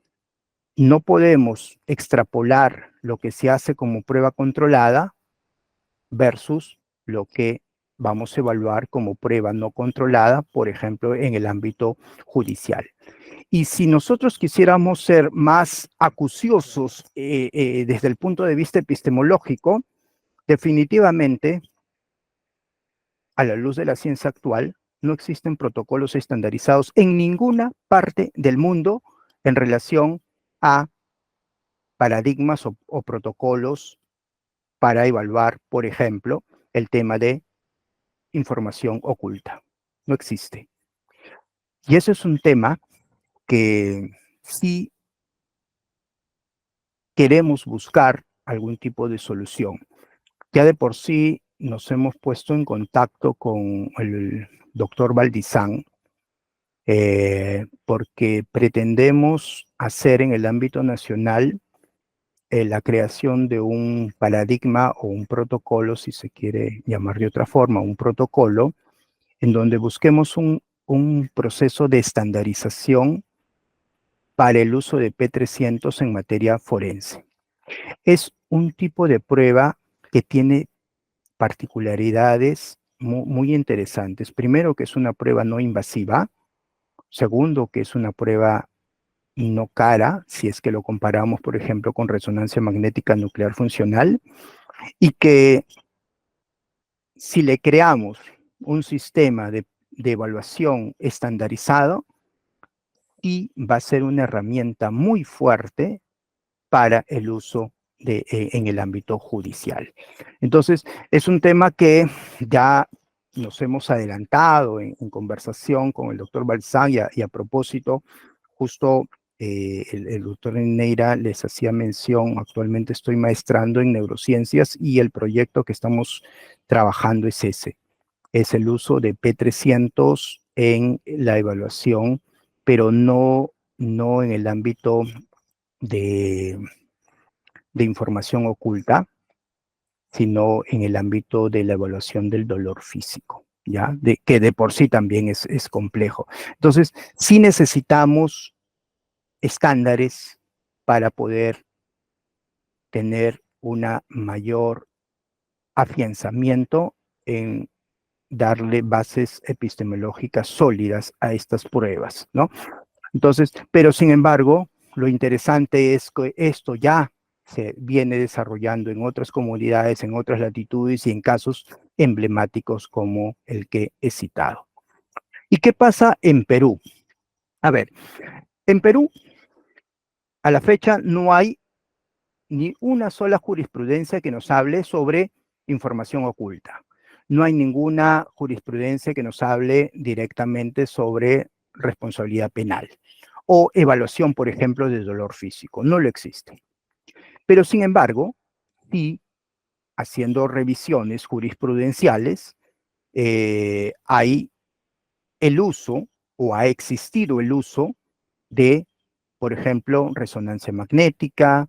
[SPEAKER 2] no podemos extrapolar lo que se hace como prueba controlada versus lo que vamos a evaluar como prueba no controlada, por ejemplo, en el ámbito judicial. Y si nosotros quisiéramos ser más acuciosos desde el punto de vista epistemológico, definitivamente, a la luz de la ciencia actual, no existen protocolos estandarizados en ninguna parte del mundo en relación a paradigmas o protocolos para evaluar, por ejemplo, el tema de información oculta. No existe. Y eso es un tema que sí queremos buscar algún tipo de solución. Ya de por sí nos hemos puesto en contacto con el doctor Valdizán porque pretendemos hacer en el ámbito nacional la creación de un paradigma o un protocolo, si se quiere llamar de otra forma, un protocolo, en donde busquemos un proceso de estandarización para el uso de P300 en materia forense. Es un tipo de prueba que tiene particularidades muy interesantes. Primero, que es una prueba no invasiva. Segundo, que es una prueba no cara, si es que lo comparamos, por ejemplo, con resonancia magnética nuclear funcional, y que si le creamos un sistema de evaluación estandarizado, y va a ser una herramienta muy fuerte para el uso en el ámbito judicial. Entonces, es un tema que ya nos hemos adelantado en conversación con el doctor Balzán y a propósito, justo el doctor Neira les hacía mención, actualmente estoy maestrando en neurociencias y el proyecto que estamos trabajando es ese, es el uso de P300 en la evaluación, pero no en el ámbito de información oculta, sino en el ámbito de la evaluación del dolor físico, ¿ya? Que de por sí también es complejo. Entonces, sí necesitamos estándares para poder tener una mayor afianzamiento en darle bases epistemológicas sólidas a estas pruebas, ¿no? Entonces, pero sin embargo, lo interesante es que esto ya se viene desarrollando en otras comunidades, en otras latitudes y en casos emblemáticos como el que he citado. ¿Y qué pasa en Perú? A ver, en Perú, a la fecha no hay ni una sola jurisprudencia que nos hable sobre información oculta. No hay ninguna jurisprudencia que nos hable directamente sobre responsabilidad penal o evaluación, por ejemplo, de dolor físico. No lo existe. Pero, sin embargo, sí, haciendo revisiones jurisprudenciales, hay el uso o ha existido el uso de, por ejemplo, resonancia magnética,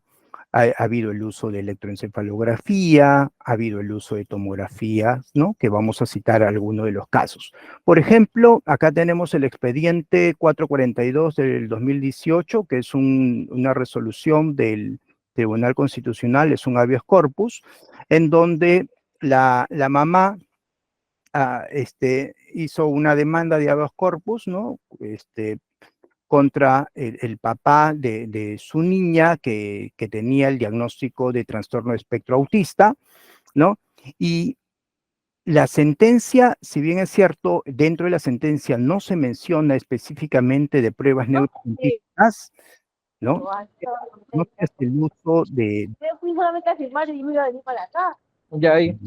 [SPEAKER 2] ha habido el uso de electroencefalografía, ha habido el uso de tomografía, ¿no? Que vamos a citar algunos de los casos. Por ejemplo, acá tenemos el expediente 442 del 2018, que es una resolución del Tribunal Constitucional, es un habeas corpus, en donde la mamá hizo una demanda de habeas corpus, ¿no? Contra el papá de su niña que tenía el diagnóstico de trastorno de espectro autista, ¿no? Y la sentencia, si bien es cierto, dentro de la sentencia no se menciona específicamente de pruebas neurocientíficas, ¿no? No se hace el uso de...
[SPEAKER 3] Yo fui solamente a firmar y me iba a venir para acá.
[SPEAKER 4] Ya ahí.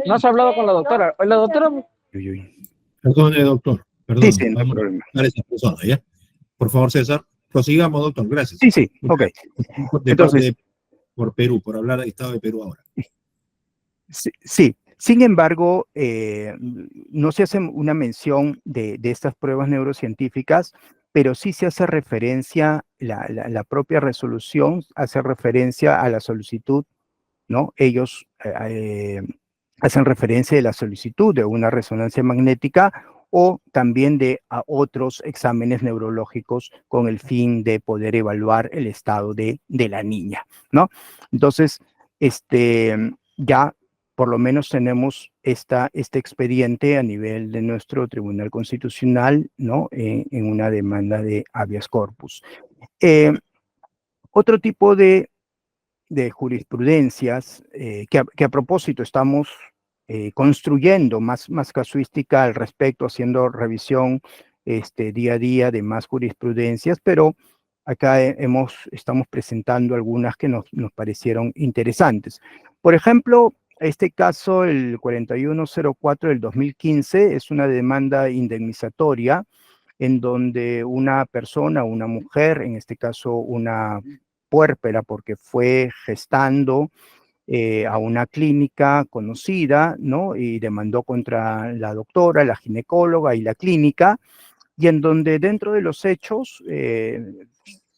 [SPEAKER 4] No has hablado con la doctora. La doctora.
[SPEAKER 2] Uy, uy.
[SPEAKER 1] Perdone, doctor.
[SPEAKER 2] Sí,
[SPEAKER 1] Perdón.
[SPEAKER 2] sí, no hay
[SPEAKER 1] Vamos
[SPEAKER 2] problema.
[SPEAKER 1] a esa persona, ¿ya? Por favor, César. Prosigamos, doctor. Gracias.
[SPEAKER 2] Sí, sí, ok.
[SPEAKER 1] Entonces, por Perú, por hablar del Estado de Perú ahora.
[SPEAKER 2] Sí. Sin embargo, no se hace una mención de estas pruebas neurocientíficas, pero sí se hace referencia, la propia resolución hace referencia a la solicitud, ¿no? Ellos hacen referencia de la solicitud de una resonancia magnética o también de a otros exámenes neurológicos con el fin de poder evaluar el estado de la niña, ¿no? Entonces, ya por lo menos tenemos este expediente a nivel de nuestro Tribunal Constitucional, ¿no? En una demanda de habeas corpus. Otro tipo de jurisprudencias que a propósito estamos construyendo más casuística al respecto, haciendo revisión día a día de más jurisprudencias, pero acá estamos presentando algunas que nos parecieron interesantes. Por ejemplo, este caso, el 4104 del 2015, es una demanda indemnizatoria en donde una persona, una mujer, en este caso una puérpera, porque fue gestando a una clínica conocida, ¿no? Y demandó contra la doctora, la ginecóloga y la clínica, y en donde dentro de los hechos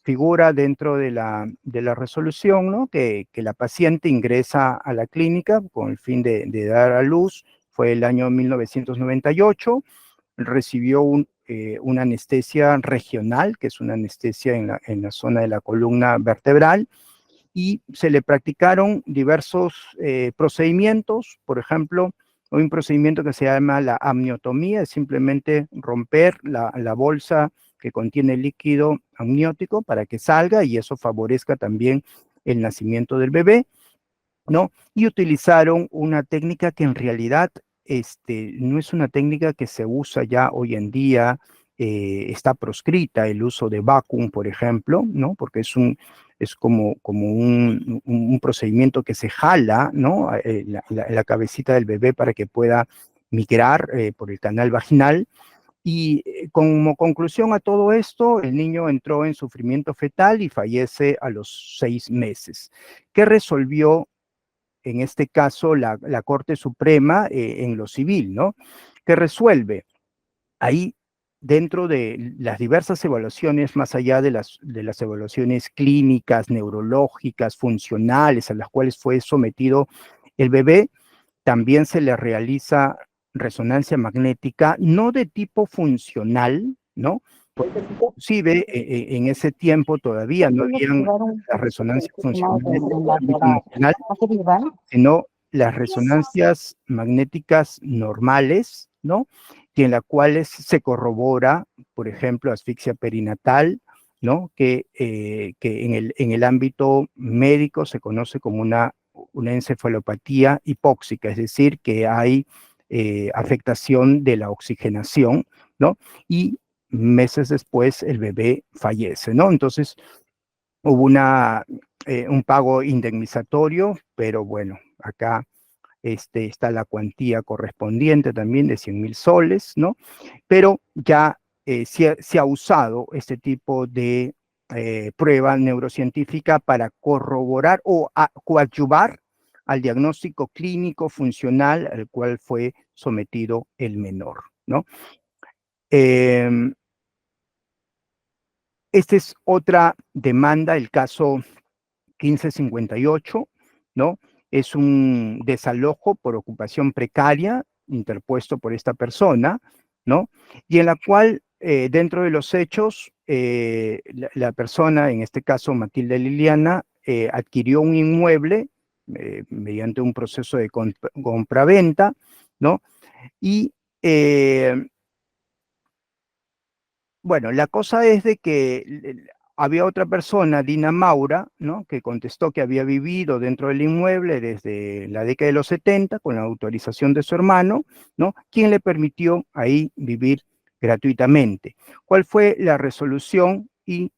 [SPEAKER 2] figura dentro de la resolución, ¿no? Que la paciente ingresa a la clínica con el fin de dar a luz, fue el año 1998, recibió una anestesia regional, que es una anestesia en la zona de la columna vertebral, y se le practicaron diversos procedimientos. Por ejemplo, un procedimiento que se llama la amniotomía, es simplemente romper la bolsa que contiene líquido amniótico para que salga y eso favorezca también el nacimiento del bebé, ¿no? Y utilizaron una técnica que en realidad no es una técnica que se usa ya hoy en día, está proscrita el uso de vacuum, por ejemplo, ¿no? Porque es como un procedimiento que se jala, ¿no? La cabecita del bebé para que pueda migrar por el canal vaginal. Y como conclusión a todo esto, el niño entró en sufrimiento fetal y fallece a los 6 meses. ¿Qué resolvió en este caso la Corte Suprema en lo civil, ¿no? Que resuelve ahí dentro de las diversas evaluaciones, más allá de las evaluaciones clínicas, neurológicas, funcionales, a las cuales fue sometido el bebé, también se le realiza resonancia magnética, no de tipo funcional, ¿no? Porque inclusive en ese tiempo todavía no habían las resonancias funcionales en el ámbito nacional, sino las resonancias magnéticas normales, ¿no? Y en las cuales se corrobora, por ejemplo, asfixia perinatal, ¿no? Que en el ámbito médico se conoce como una encefalopatía hipóxica, es decir, que hay afectación de la oxigenación, ¿no? Y meses después el bebé fallece, ¿no? Entonces, hubo un pago indemnizatorio, pero bueno, acá está la cuantía correspondiente también de 100.000 soles, ¿no? Pero ya se ha usado este tipo de prueba neurocientífica para corroborar o coadyuvar al diagnóstico clínico funcional al cual fue sometido el menor, ¿no? Esta es otra demanda, el caso 1558, ¿no? Es un desalojo por ocupación precaria interpuesto por esta persona, ¿no? Y en la cual, dentro de los hechos, la persona, en este caso Matilde Liliana, adquirió un inmueble mediante un proceso de compra-venta, ¿no? Y bueno, la cosa es de que había otra persona, Dina Maura, ¿no? Que contestó que había vivido dentro del inmueble desde la década de los 70 con la autorización de su hermano, ¿no? Quien le permitió ahí vivir gratuitamente. ¿Cuál fue la resolución y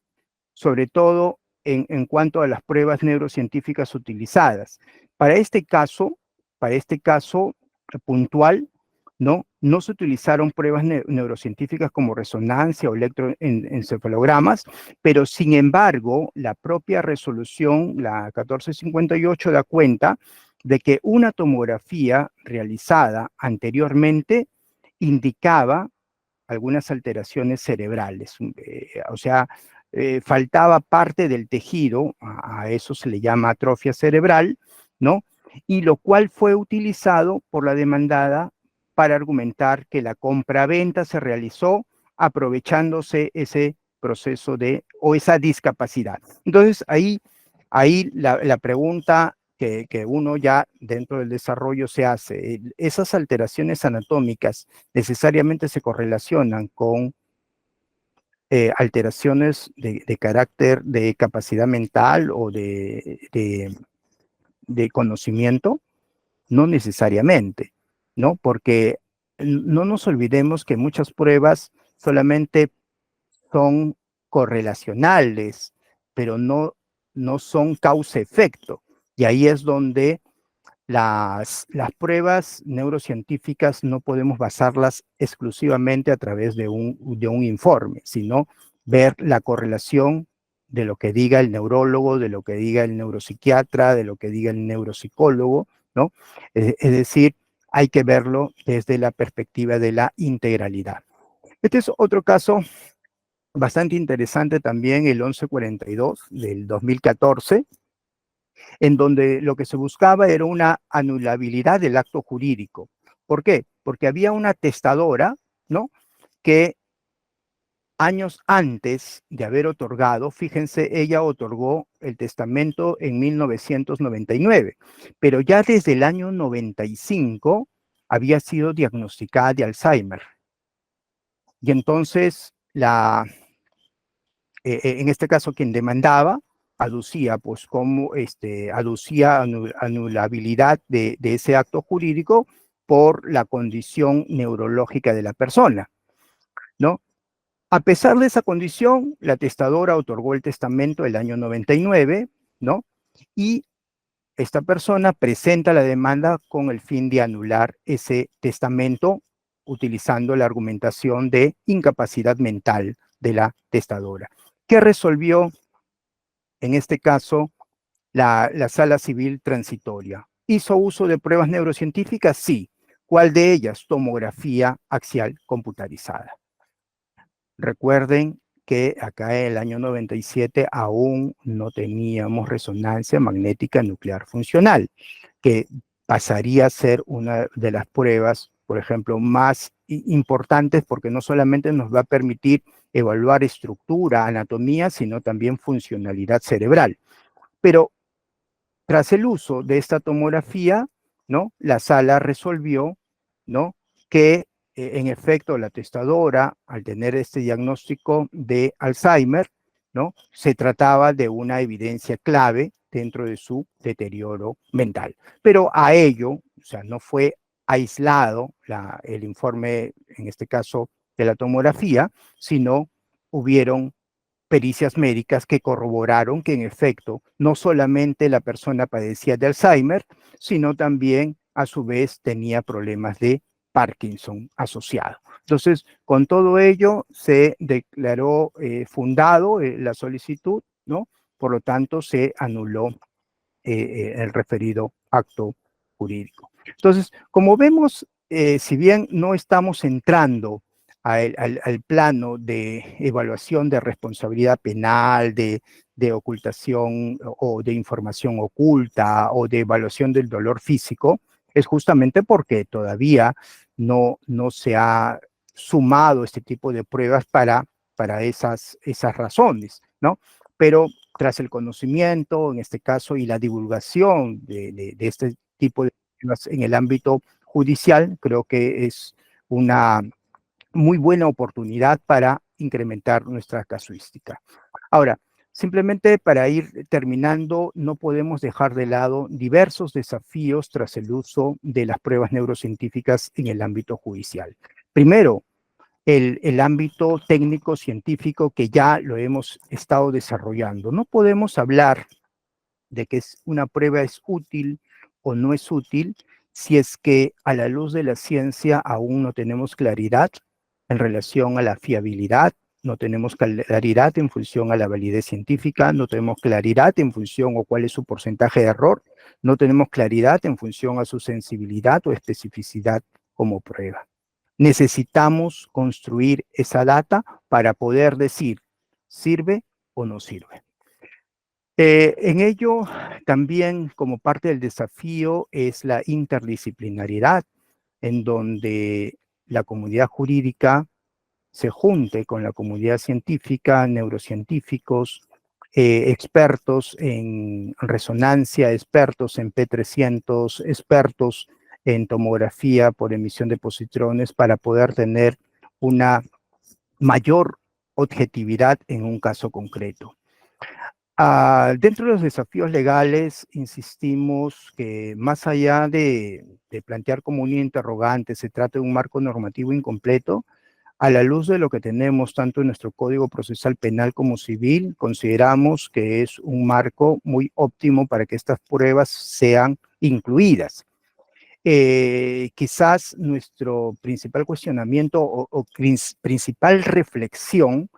[SPEAKER 2] sobre todo en cuanto a las pruebas neurocientíficas utilizadas? Para este caso puntual, no se utilizaron pruebas neurocientíficas como resonancia o electroencefalogramas, pero sin embargo, la propia resolución, la 1458, da cuenta de que una tomografía realizada anteriormente indicaba algunas alteraciones cerebrales, o sea, faltaba parte del tejido, a eso se le llama atrofia cerebral, ¿no? Y lo cual fue utilizado por la demandada para argumentar que la compraventa se realizó aprovechándose ese proceso o esa discapacidad. Entonces, ahí la pregunta que uno ya dentro del desarrollo se hace, ¿esas alteraciones anatómicas necesariamente se correlacionan con alteraciones de carácter de capacidad mental o de conocimiento? No necesariamente, ¿no? Porque no nos olvidemos que muchas pruebas solamente son correlacionales, pero no son causa-efecto. Y ahí es donde las pruebas neurocientíficas no podemos basarlas exclusivamente a través de un informe, sino ver la correlación de lo que diga el neurólogo, de lo que diga el neuropsiquiatra, de lo que diga el neuropsicólogo, ¿no? Es decir, hay que verlo desde la perspectiva de la integralidad. Este es otro caso bastante interesante también, el 1142 del 2014, en donde lo que se buscaba era una anulabilidad del acto jurídico. ¿Por qué? Porque había una testadora, ¿no? Que años antes de haber otorgado, fíjense, ella otorgó el testamento en 1999, pero ya desde el año 95 había sido diagnosticada de Alzheimer. Y entonces, en este caso, quien demandaba aducía, pues, como aducía anulabilidad de ese acto jurídico por la condición neurológica de la persona, ¿no? A pesar de esa condición, la testadora otorgó el testamento el año 99, ¿no? Y esta persona presenta la demanda con el fin de anular ese testamento utilizando la argumentación de incapacidad mental de la testadora. ¿Qué resolvió en este caso la Sala Civil Transitoria? ¿Hizo uso de pruebas neurocientíficas? Sí. ¿Cuál de ellas? Tomografía axial computarizada. Recuerden que acá en el año 97 aún no teníamos resonancia magnética nuclear funcional, que pasaría a ser una de las pruebas, por ejemplo, más importantes, porque no solamente nos va a permitir evaluar estructura, anatomía, sino también funcionalidad cerebral. Pero tras el uso de esta tomografía, ¿no? La sala resolvió, ¿no? Que en efecto la testadora, al tener este diagnóstico de Alzheimer, ¿no? Se trataba de una evidencia clave dentro de su deterioro mental. Pero a ello, o sea, no fue aislado el informe, en este caso, de la tomografía, sino hubieron pericias médicas que corroboraron que en efecto no solamente la persona padecía de Alzheimer, sino también a su vez tenía problemas de Parkinson asociado. Entonces, con todo ello se declaró fundado la solicitud, ¿no? Por lo tanto, se anuló el referido acto jurídico. Entonces, como vemos, si bien no estamos entrando al plano de evaluación de responsabilidad penal, de ocultación o de información oculta o de evaluación del dolor físico, es justamente porque todavía no se ha sumado este tipo de pruebas para esas razones, ¿no? Pero tras el conocimiento, en este caso, y la divulgación de este tipo de pruebas en el ámbito judicial, creo que es una muy buena oportunidad para incrementar nuestra casuística. Ahora, simplemente para ir terminando, no podemos dejar de lado diversos desafíos tras el uso de las pruebas neurocientíficas en el ámbito judicial. Primero, el ámbito técnico-científico que ya lo hemos estado desarrollando. No podemos hablar de que una prueba es útil o no es útil si es que a la luz de la ciencia aún no tenemos claridad en relación a la fiabilidad, no tenemos claridad en función a la validez científica, no tenemos claridad en función o cuál es su porcentaje de error, no tenemos claridad en función a su sensibilidad o especificidad como prueba. Necesitamos construir esa data para poder decir, ¿sirve o no sirve? En ello, también como parte del desafío es la interdisciplinariedad, en donde la comunidad jurídica se junte con la comunidad científica, neurocientíficos, expertos en resonancia, expertos en P300, expertos en tomografía por emisión de positrones para poder tener una mayor objetividad en un caso concreto. Dentro de los desafíos legales, insistimos que más allá de plantear como un interrogante, se trata de un marco normativo incompleto, a la luz de lo que tenemos tanto en nuestro Código Procesal Penal como Civil, consideramos que es un marco muy óptimo para que estas pruebas sean incluidas. Quizás nuestro principal cuestionamiento o principal reflexión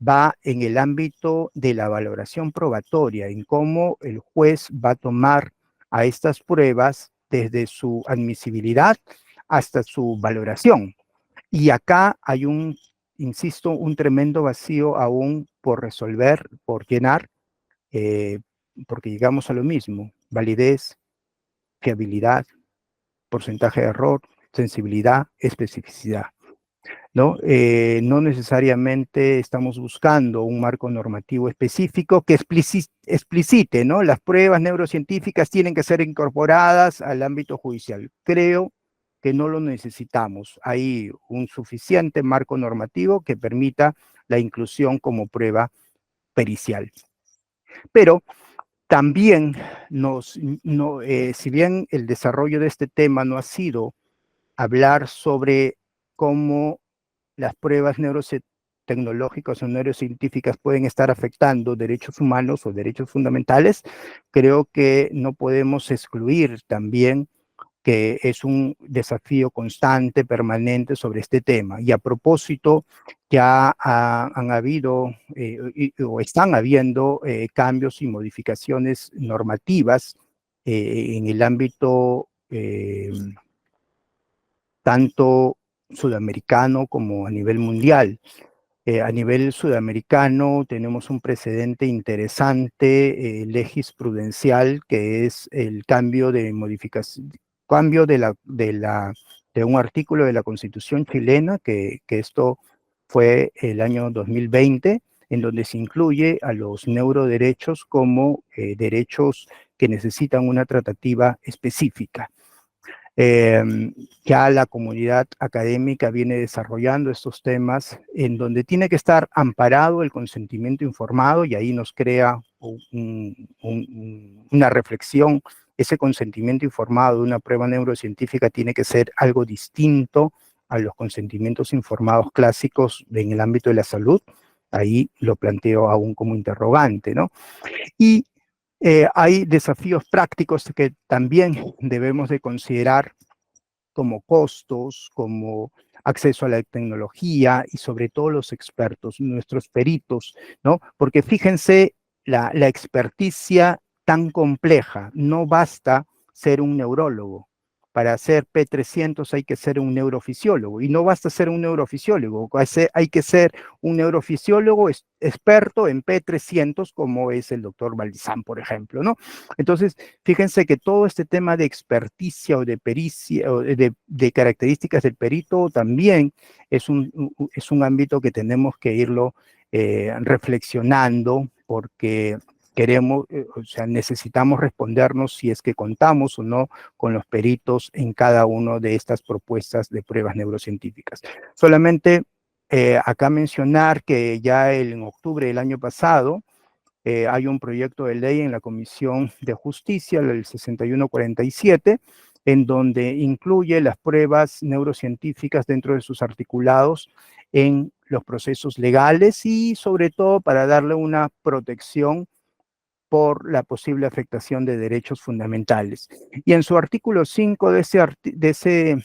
[SPEAKER 2] va en el ámbito de la valoración probatoria, en cómo el juez va a tomar a estas pruebas desde su admisibilidad hasta su valoración. Y acá hay insisto, un tremendo vacío aún por resolver, por llenar, porque llegamos a lo mismo: validez, fiabilidad, porcentaje de error, sensibilidad, especificidad, ¿no? No necesariamente estamos buscando un marco normativo específico que explicite, ¿no? Las pruebas neurocientíficas tienen que ser incorporadas al ámbito judicial. Creo que no lo necesitamos. Hay un suficiente marco normativo que permita la inclusión como prueba pericial. Pero también si bien el desarrollo de este tema no ha sido hablar sobre cómo las pruebas neurotecnológicas o neurocientíficas pueden estar afectando derechos humanos o derechos fundamentales, creo que no podemos excluir también que es un desafío constante, permanente sobre este tema. Y a propósito, ya han habido o están habiendo cambios y modificaciones normativas en el ámbito tanto sudamericano como a nivel mundial. A nivel sudamericano tenemos un precedente interesante, legisprudencial, que es el cambio de modificación, de un artículo de la Constitución chilena, que esto fue el año 2020, en donde se incluye a los neuroderechos como derechos que necesitan una tratativa específica. Ya la comunidad académica viene desarrollando estos temas en donde tiene que estar amparado el consentimiento informado, y ahí nos crea una reflexión. Ese consentimiento informado de una prueba neurocientífica tiene que ser algo distinto a los consentimientos informados clásicos en el ámbito de la salud. ahí lo planteo aún como interrogante, ¿no? Y hay desafíos prácticos que también debemos de considerar como costos, como acceso a la tecnología y sobre todo los expertos, nuestros peritos, ¿no? Porque fíjense la experticia tan compleja, no basta ser un neurólogo. Para hacer P300 hay que ser un neurofisiólogo y no basta ser un neurofisiólogo, hay que ser un neurofisiólogo experto en P300 como es el doctor Valdizán, por ejemplo, ¿no? Entonces, fíjense que todo este tema de experticia o de pericia o de características del perito también es un ámbito que tenemos que irlo reflexionando porque queremos, o sea, necesitamos respondernos si es que contamos o no con los peritos en cada una de estas propuestas de pruebas neurocientíficas. Solamente acá mencionar que ya en octubre del año pasado, hay un proyecto de ley en la Comisión de Justicia, el 6147, en donde incluye las pruebas neurocientíficas dentro de sus articulados en los procesos legales y sobre todo para darle una protección por la posible afectación de derechos fundamentales. Y en su artículo 5 de ese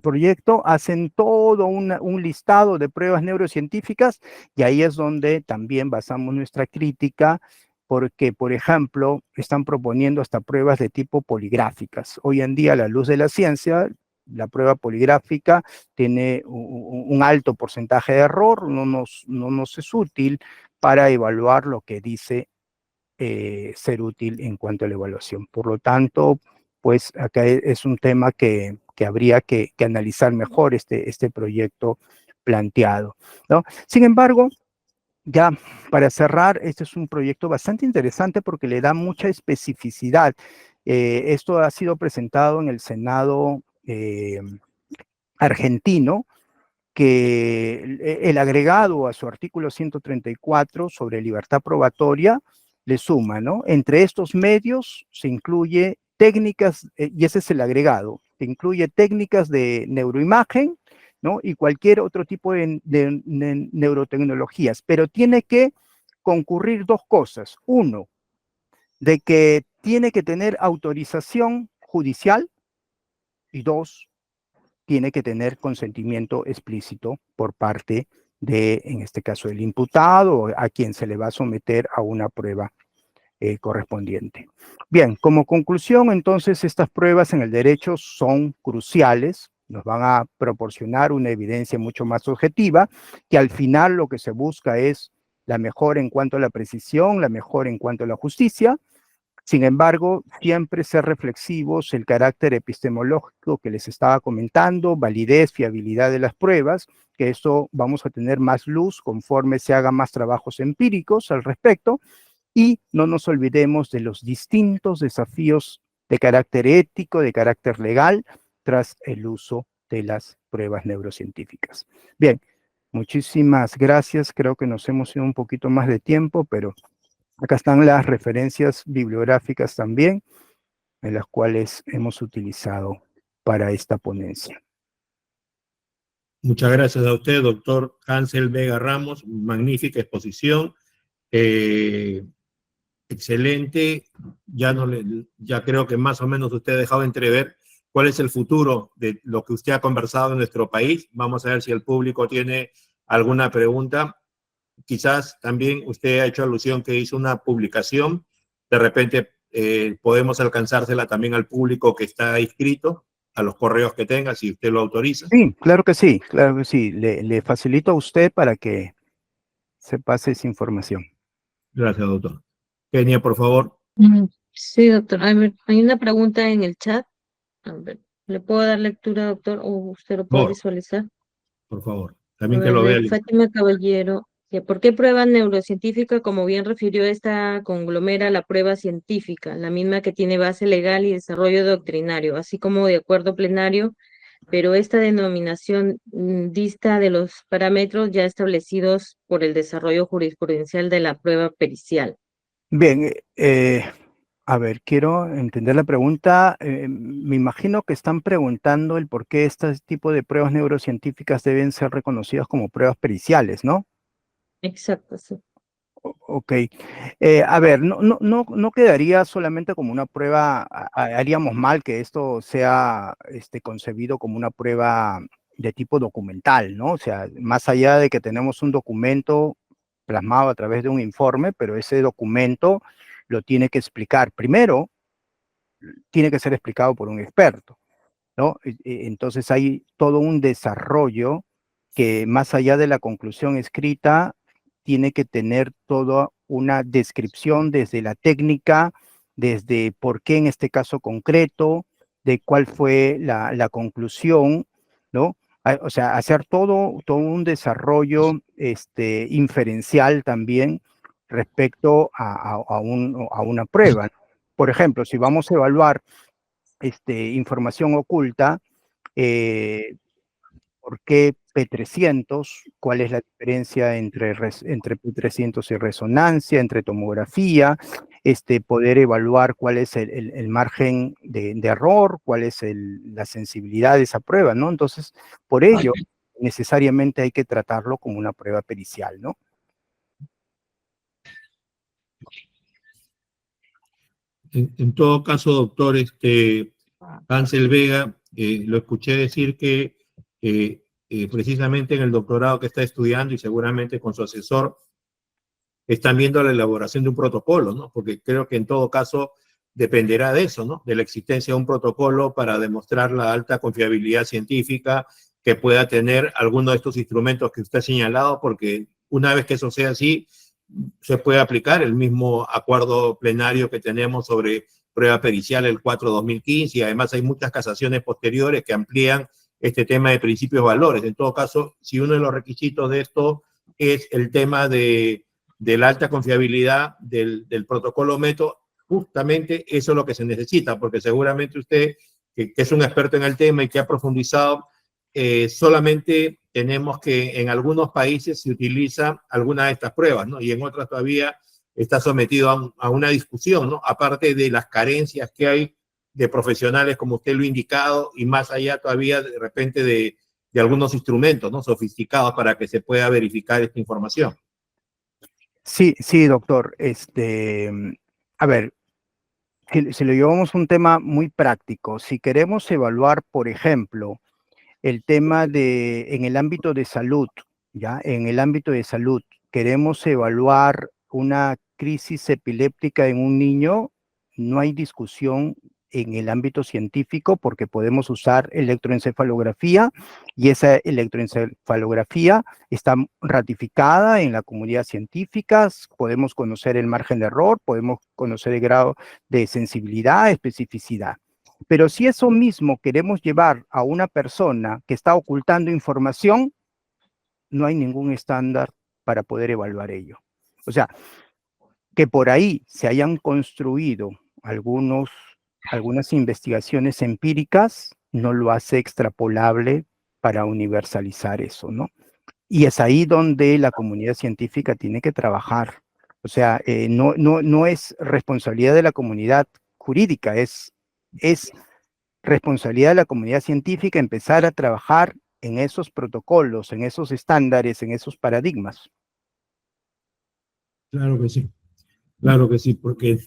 [SPEAKER 2] proyecto hacen todo un listado de pruebas neurocientíficas y ahí es donde también basamos nuestra crítica porque, por ejemplo, están proponiendo hasta pruebas de tipo poligráficas. Hoy en día, a la luz de la ciencia, la prueba poligráfica tiene un alto porcentaje de error, no nos es útil para evaluar lo que dice ser útil en cuanto a la evaluación. Por lo tanto, pues acá es un tema que habría que analizar mejor este proyecto planteado, ¿no? Sin embargo, ya para cerrar, este es un proyecto bastante interesante porque le da mucha especificidad. Esto ha sido presentado en el Senado argentino, que el agregado a su artículo 134 sobre libertad probatoria le suma, ¿no? Entre estos medios se incluye técnicas, y ese es el agregado, se incluye técnicas de neuroimagen, ¿no? Y cualquier otro tipo de neurotecnologías, pero tiene que concurrir dos cosas. Uno, de que tiene que tener autorización judicial y dos, tiene que tener consentimiento explícito por parte de, en este caso, el imputado, a quien se le va a someter a una prueba correspondiente. Bien, como conclusión, entonces, estas pruebas en el derecho son cruciales, nos van a proporcionar una evidencia mucho más objetiva, que al final lo que se busca es la mejora en cuanto a la precisión, la mejora en cuanto a la justicia. Sin embargo, siempre ser reflexivos, el carácter epistemológico que les estaba comentando, validez, fiabilidad de las pruebas, que eso vamos a tener más luz conforme se hagan más trabajos empíricos al respecto, y no nos olvidemos de los distintos desafíos de carácter ético, de carácter legal, tras el uso de las pruebas neurocientíficas. Bien, muchísimas gracias, creo que nos hemos ido un poquito más de tiempo, pero acá están las referencias bibliográficas también, en las cuales hemos utilizado para esta ponencia.
[SPEAKER 1] Muchas gracias a usted, doctor Hansel Vega Ramos. Magnífica exposición. Excelente. Ya creo que más o menos usted ha dejado entrever cuál es el futuro de lo que usted ha conversado en nuestro país. Vamos a ver si el público tiene alguna pregunta. Quizás también usted ha hecho alusión que hizo una publicación. De repente podemos alcanzársela también al público que está inscrito, a los correos que tenga, si usted lo autoriza.
[SPEAKER 2] Sí, claro que sí, claro que sí. Le facilito a usted para que se pase esa información.
[SPEAKER 1] Gracias, doctor. Kenia, por favor.
[SPEAKER 5] Sí, doctor. A ver, hay una pregunta en el chat. A ver, ¿le puedo dar lectura, doctor, o usted lo puede visualizar?
[SPEAKER 1] Por favor.
[SPEAKER 5] A
[SPEAKER 1] También que
[SPEAKER 5] ver,
[SPEAKER 1] lo vea.
[SPEAKER 5] de Fátima Caballero. ¿Por qué prueba neurocientífica? Como bien refirió, esta conglomera la prueba científica, la misma que tiene base legal y desarrollo doctrinario, así como de acuerdo plenario, pero esta denominación dista de los parámetros ya establecidos por el desarrollo jurisprudencial de la prueba pericial.
[SPEAKER 2] Bien, a ver, quiero entender la pregunta. Me imagino que están preguntando el por qué este tipo de pruebas neurocientíficas deben ser reconocidas como pruebas periciales, ¿no?
[SPEAKER 5] Exacto, sí.
[SPEAKER 2] Ok. A ver, no quedaría solamente como una prueba, haríamos mal que esto sea concebido como una prueba de tipo documental, ¿no? O sea, más allá de que tenemos un documento plasmado a través de un informe, pero ese documento lo tiene que explicar. Primero, tiene que ser explicado por un experto, ¿no? Entonces hay todo un desarrollo que más allá de la conclusión escrita, tiene que tener toda una descripción desde la técnica, desde por qué en este caso concreto, de cuál fue la conclusión, ¿no? O sea, hacer todo un desarrollo inferencial también respecto a una prueba. Por ejemplo, si vamos a evaluar información oculta, ¿por qué P300? ¿Cuál es la diferencia entre P300 y resonancia, entre tomografía? Poder evaluar cuál es el margen de error, cuál es la sensibilidad de esa prueba, ¿no? Entonces, por ello, necesariamente hay que tratarlo como una prueba pericial, ¿no?
[SPEAKER 1] En todo caso, doctor, Hansel Vega, lo escuché decir que precisamente en el doctorado que está estudiando y seguramente con su asesor, están viendo la elaboración de un protocolo, ¿no? Porque creo que en todo caso dependerá de eso, ¿no? De la existencia de un protocolo para demostrar la alta confiabilidad científica que pueda tener alguno de estos instrumentos que usted ha señalado, porque una vez que eso sea así, se puede aplicar el mismo acuerdo plenario que tenemos sobre prueba pericial el 4/2015, y además hay muchas casaciones posteriores que amplían este tema de principios valores. En todo caso, si uno de los requisitos de esto es el tema de la alta confiabilidad del protocolo METO, justamente eso es lo que se necesita, porque seguramente usted, que es un experto en el tema y que ha profundizado, solamente tenemos que en algunos países se utiliza alguna de estas pruebas, ¿no? Y en otras todavía está sometido a una discusión, ¿no? Aparte de las carencias que hay de profesionales, como usted lo ha indicado, y más allá todavía de repente de algunos instrumentos, ¿no? Sofisticados para que se pueda verificar esta información.
[SPEAKER 2] Sí, sí, doctor. A ver, si lo llevamos a un tema muy práctico, si queremos evaluar, por ejemplo, el tema en el ámbito de salud, ¿ya? En el ámbito de salud, queremos evaluar una crisis epiléptica en un niño, no hay discusión en el ámbito científico porque podemos usar electroencefalografía y esa electroencefalografía está ratificada en la comunidad científica, podemos conocer el margen de error, podemos conocer el grado de sensibilidad, especificidad. Pero si eso mismo queremos llevar a una persona que está ocultando información, no hay ningún estándar para poder evaluar ello. O sea, que por ahí se hayan construido algunas investigaciones empíricas, no lo hace extrapolable para universalizar eso, ¿no? Y es ahí donde la comunidad científica tiene que trabajar. O sea, no es responsabilidad de la comunidad jurídica, es responsabilidad de la comunidad científica empezar a trabajar en esos protocolos, en esos estándares, en esos paradigmas.
[SPEAKER 1] Claro que sí, porque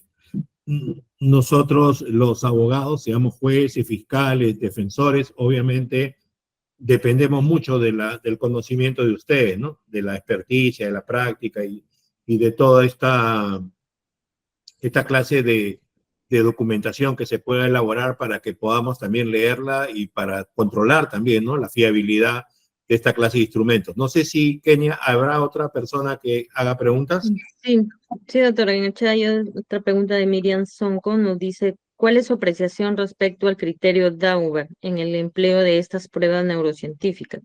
[SPEAKER 1] nosotros los abogados, seamos jueces, fiscales, defensores, obviamente dependemos mucho del conocimiento de ustedes, ¿no? De la experticia, de la práctica y de toda esta clase de documentación que se pueda elaborar para que podamos también leerla y para controlar también, ¿no? La fiabilidad de esta clase de instrumentos. No sé si, Kenia, ¿habrá otra persona que haga preguntas?
[SPEAKER 5] Sí, sí, doctora. En el chat hay otra pregunta de Miriam Sonco, nos dice, ¿cuál es su apreciación respecto al criterio Dauber en el empleo de estas pruebas neurocientíficas?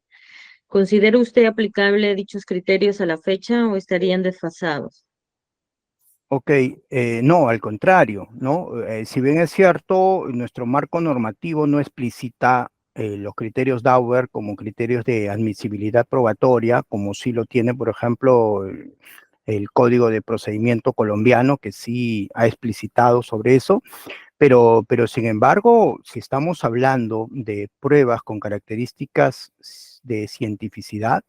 [SPEAKER 5] ¿Considera usted aplicable dichos criterios a la fecha o estarían desfasados?
[SPEAKER 2] Ok, no, al contrario, ¿no? Si bien es cierto, nuestro marco normativo no explicita los criterios Dauber como criterios de admisibilidad probatoria, como sí lo tiene, por ejemplo, el Código de Procedimiento colombiano, que sí ha explicitado sobre eso, pero sin embargo, si estamos hablando de pruebas con características de cientificidad,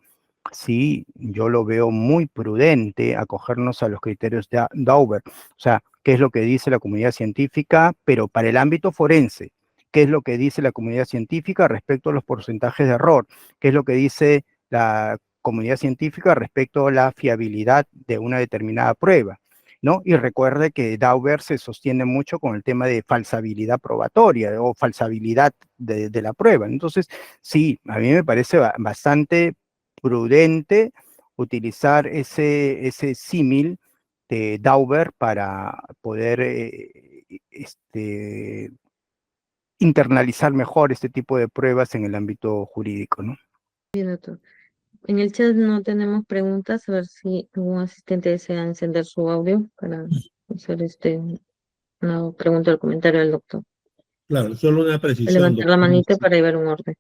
[SPEAKER 2] Sí, yo lo veo muy prudente acogernos a los criterios de Dauber. O sea, ¿qué es lo que dice la comunidad científica? Pero para el ámbito forense, ¿qué es lo que dice la comunidad científica respecto a los porcentajes de error? ¿Qué es lo que dice la comunidad científica respecto a la fiabilidad de una determinada prueba? ¿No? Y recuerde que Dauber se sostiene mucho con el tema de falsabilidad probatoria o falsabilidad de la prueba. Entonces, sí, a mí me parece bastante prudente utilizar ese símil de Dauber para poder internalizar mejor este tipo de pruebas en el ámbito jurídico, ¿no?
[SPEAKER 5] Bien, doctor. En el chat no tenemos preguntas, a ver si algún asistente desea encender su audio para hacer una pregunta o comentario al doctor.
[SPEAKER 1] Claro, solo una precisión,
[SPEAKER 5] Levantar la manita para llevar un orden.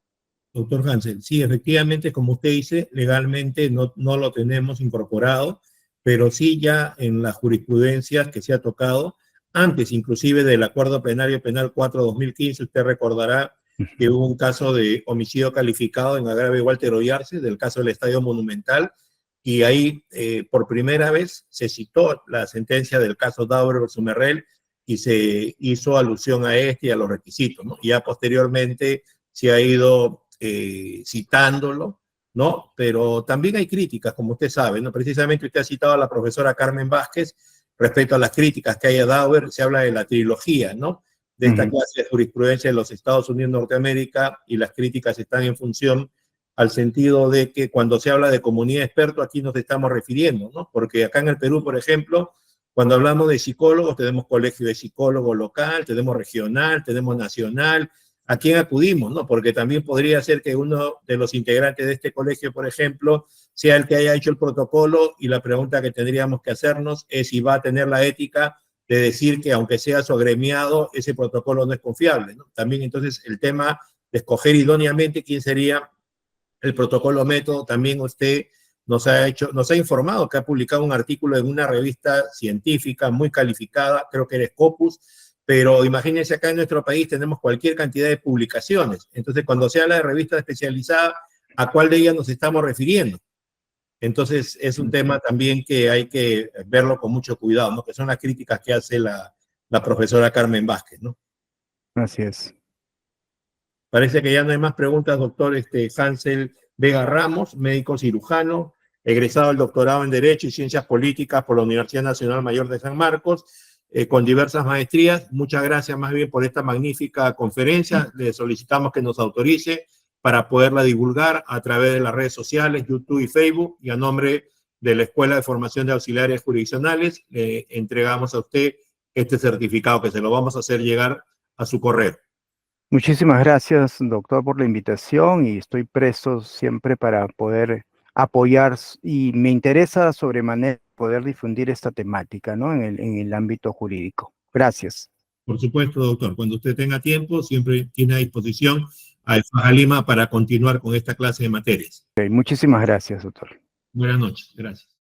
[SPEAKER 1] doctor Hansel. Sí, efectivamente, como usted dice, legalmente no lo tenemos incorporado, pero sí ya en las jurisprudencias que se ha tocado, antes inclusive del Acuerdo Plenario Penal 4-2015, usted recordará que hubo un caso de homicidio calificado en agravio de Walter Oyarce, del caso del Estadio Monumental, y ahí por primera vez se citó la sentencia del caso Dauber versus Merrell y se hizo alusión a este y a los requisitos, ¿no? Y ya posteriormente se ha ido citándolo, ¿no? Pero también hay críticas, como usted sabe, ¿no? Precisamente usted ha citado a la profesora Carmen Vázquez respecto a las críticas que hay a Dauber, se habla de la trilogía, ¿no? De esta clase de jurisprudencia de los Estados Unidos de Norteamérica, y las críticas están en función al sentido de que cuando se habla de comunidad de expertos, aquí nos estamos refiriendo, ¿no? Porque acá en el Perú, por ejemplo, cuando hablamos de psicólogos, tenemos colegio de psicólogos local, tenemos regional, tenemos nacional. ¿A quién acudimos, no? Porque también podría ser que uno de los integrantes de este colegio, por ejemplo, sea el que haya hecho el protocolo, y la pregunta que tendríamos que hacernos es si va a tener la ética de decir que aunque sea su agremiado, ese protocolo no es confiable, ¿no? También entonces el tema de escoger idóneamente quién sería el protocolo método, también usted nos ha informado que ha publicado un artículo en una revista científica muy calificada, creo que era Scopus, pero imagínense, acá en nuestro país tenemos cualquier cantidad de publicaciones. Entonces, cuando se habla de revistas especializadas, ¿a cuál de ellas nos estamos refiriendo? Entonces, es un tema también que hay que verlo con mucho cuidado, ¿no? Que son las críticas que hace la profesora Carmen Vázquez, ¿no?
[SPEAKER 2] Así es.
[SPEAKER 1] Parece que ya no hay más preguntas, doctor Hansel Vega Ramos, médico cirujano, egresado del doctorado en Derecho y Ciencias Políticas por la Universidad Nacional Mayor de San Marcos, con diversas maestrías. Muchas gracias más bien por esta magnífica conferencia. Le solicitamos que nos autorice para poderla divulgar a través de las redes sociales, YouTube y Facebook, y a nombre de la Escuela de Formación de Auxiliares Jurisdiccionales, le entregamos a usted este certificado que se lo vamos a hacer llegar a su correo.
[SPEAKER 2] Muchísimas gracias, doctor, por la invitación, y estoy presto siempre para poder apoyar, y me interesa sobremanera poder difundir esta temática, ¿no? En el ámbito jurídico. Gracias.
[SPEAKER 1] Por supuesto, doctor. Cuando usted tenga tiempo, siempre tiene a disposición a FAJA Lima para continuar con esta clase de materias.
[SPEAKER 2] Okay, muchísimas gracias, doctor.
[SPEAKER 1] Buenas noches. Gracias.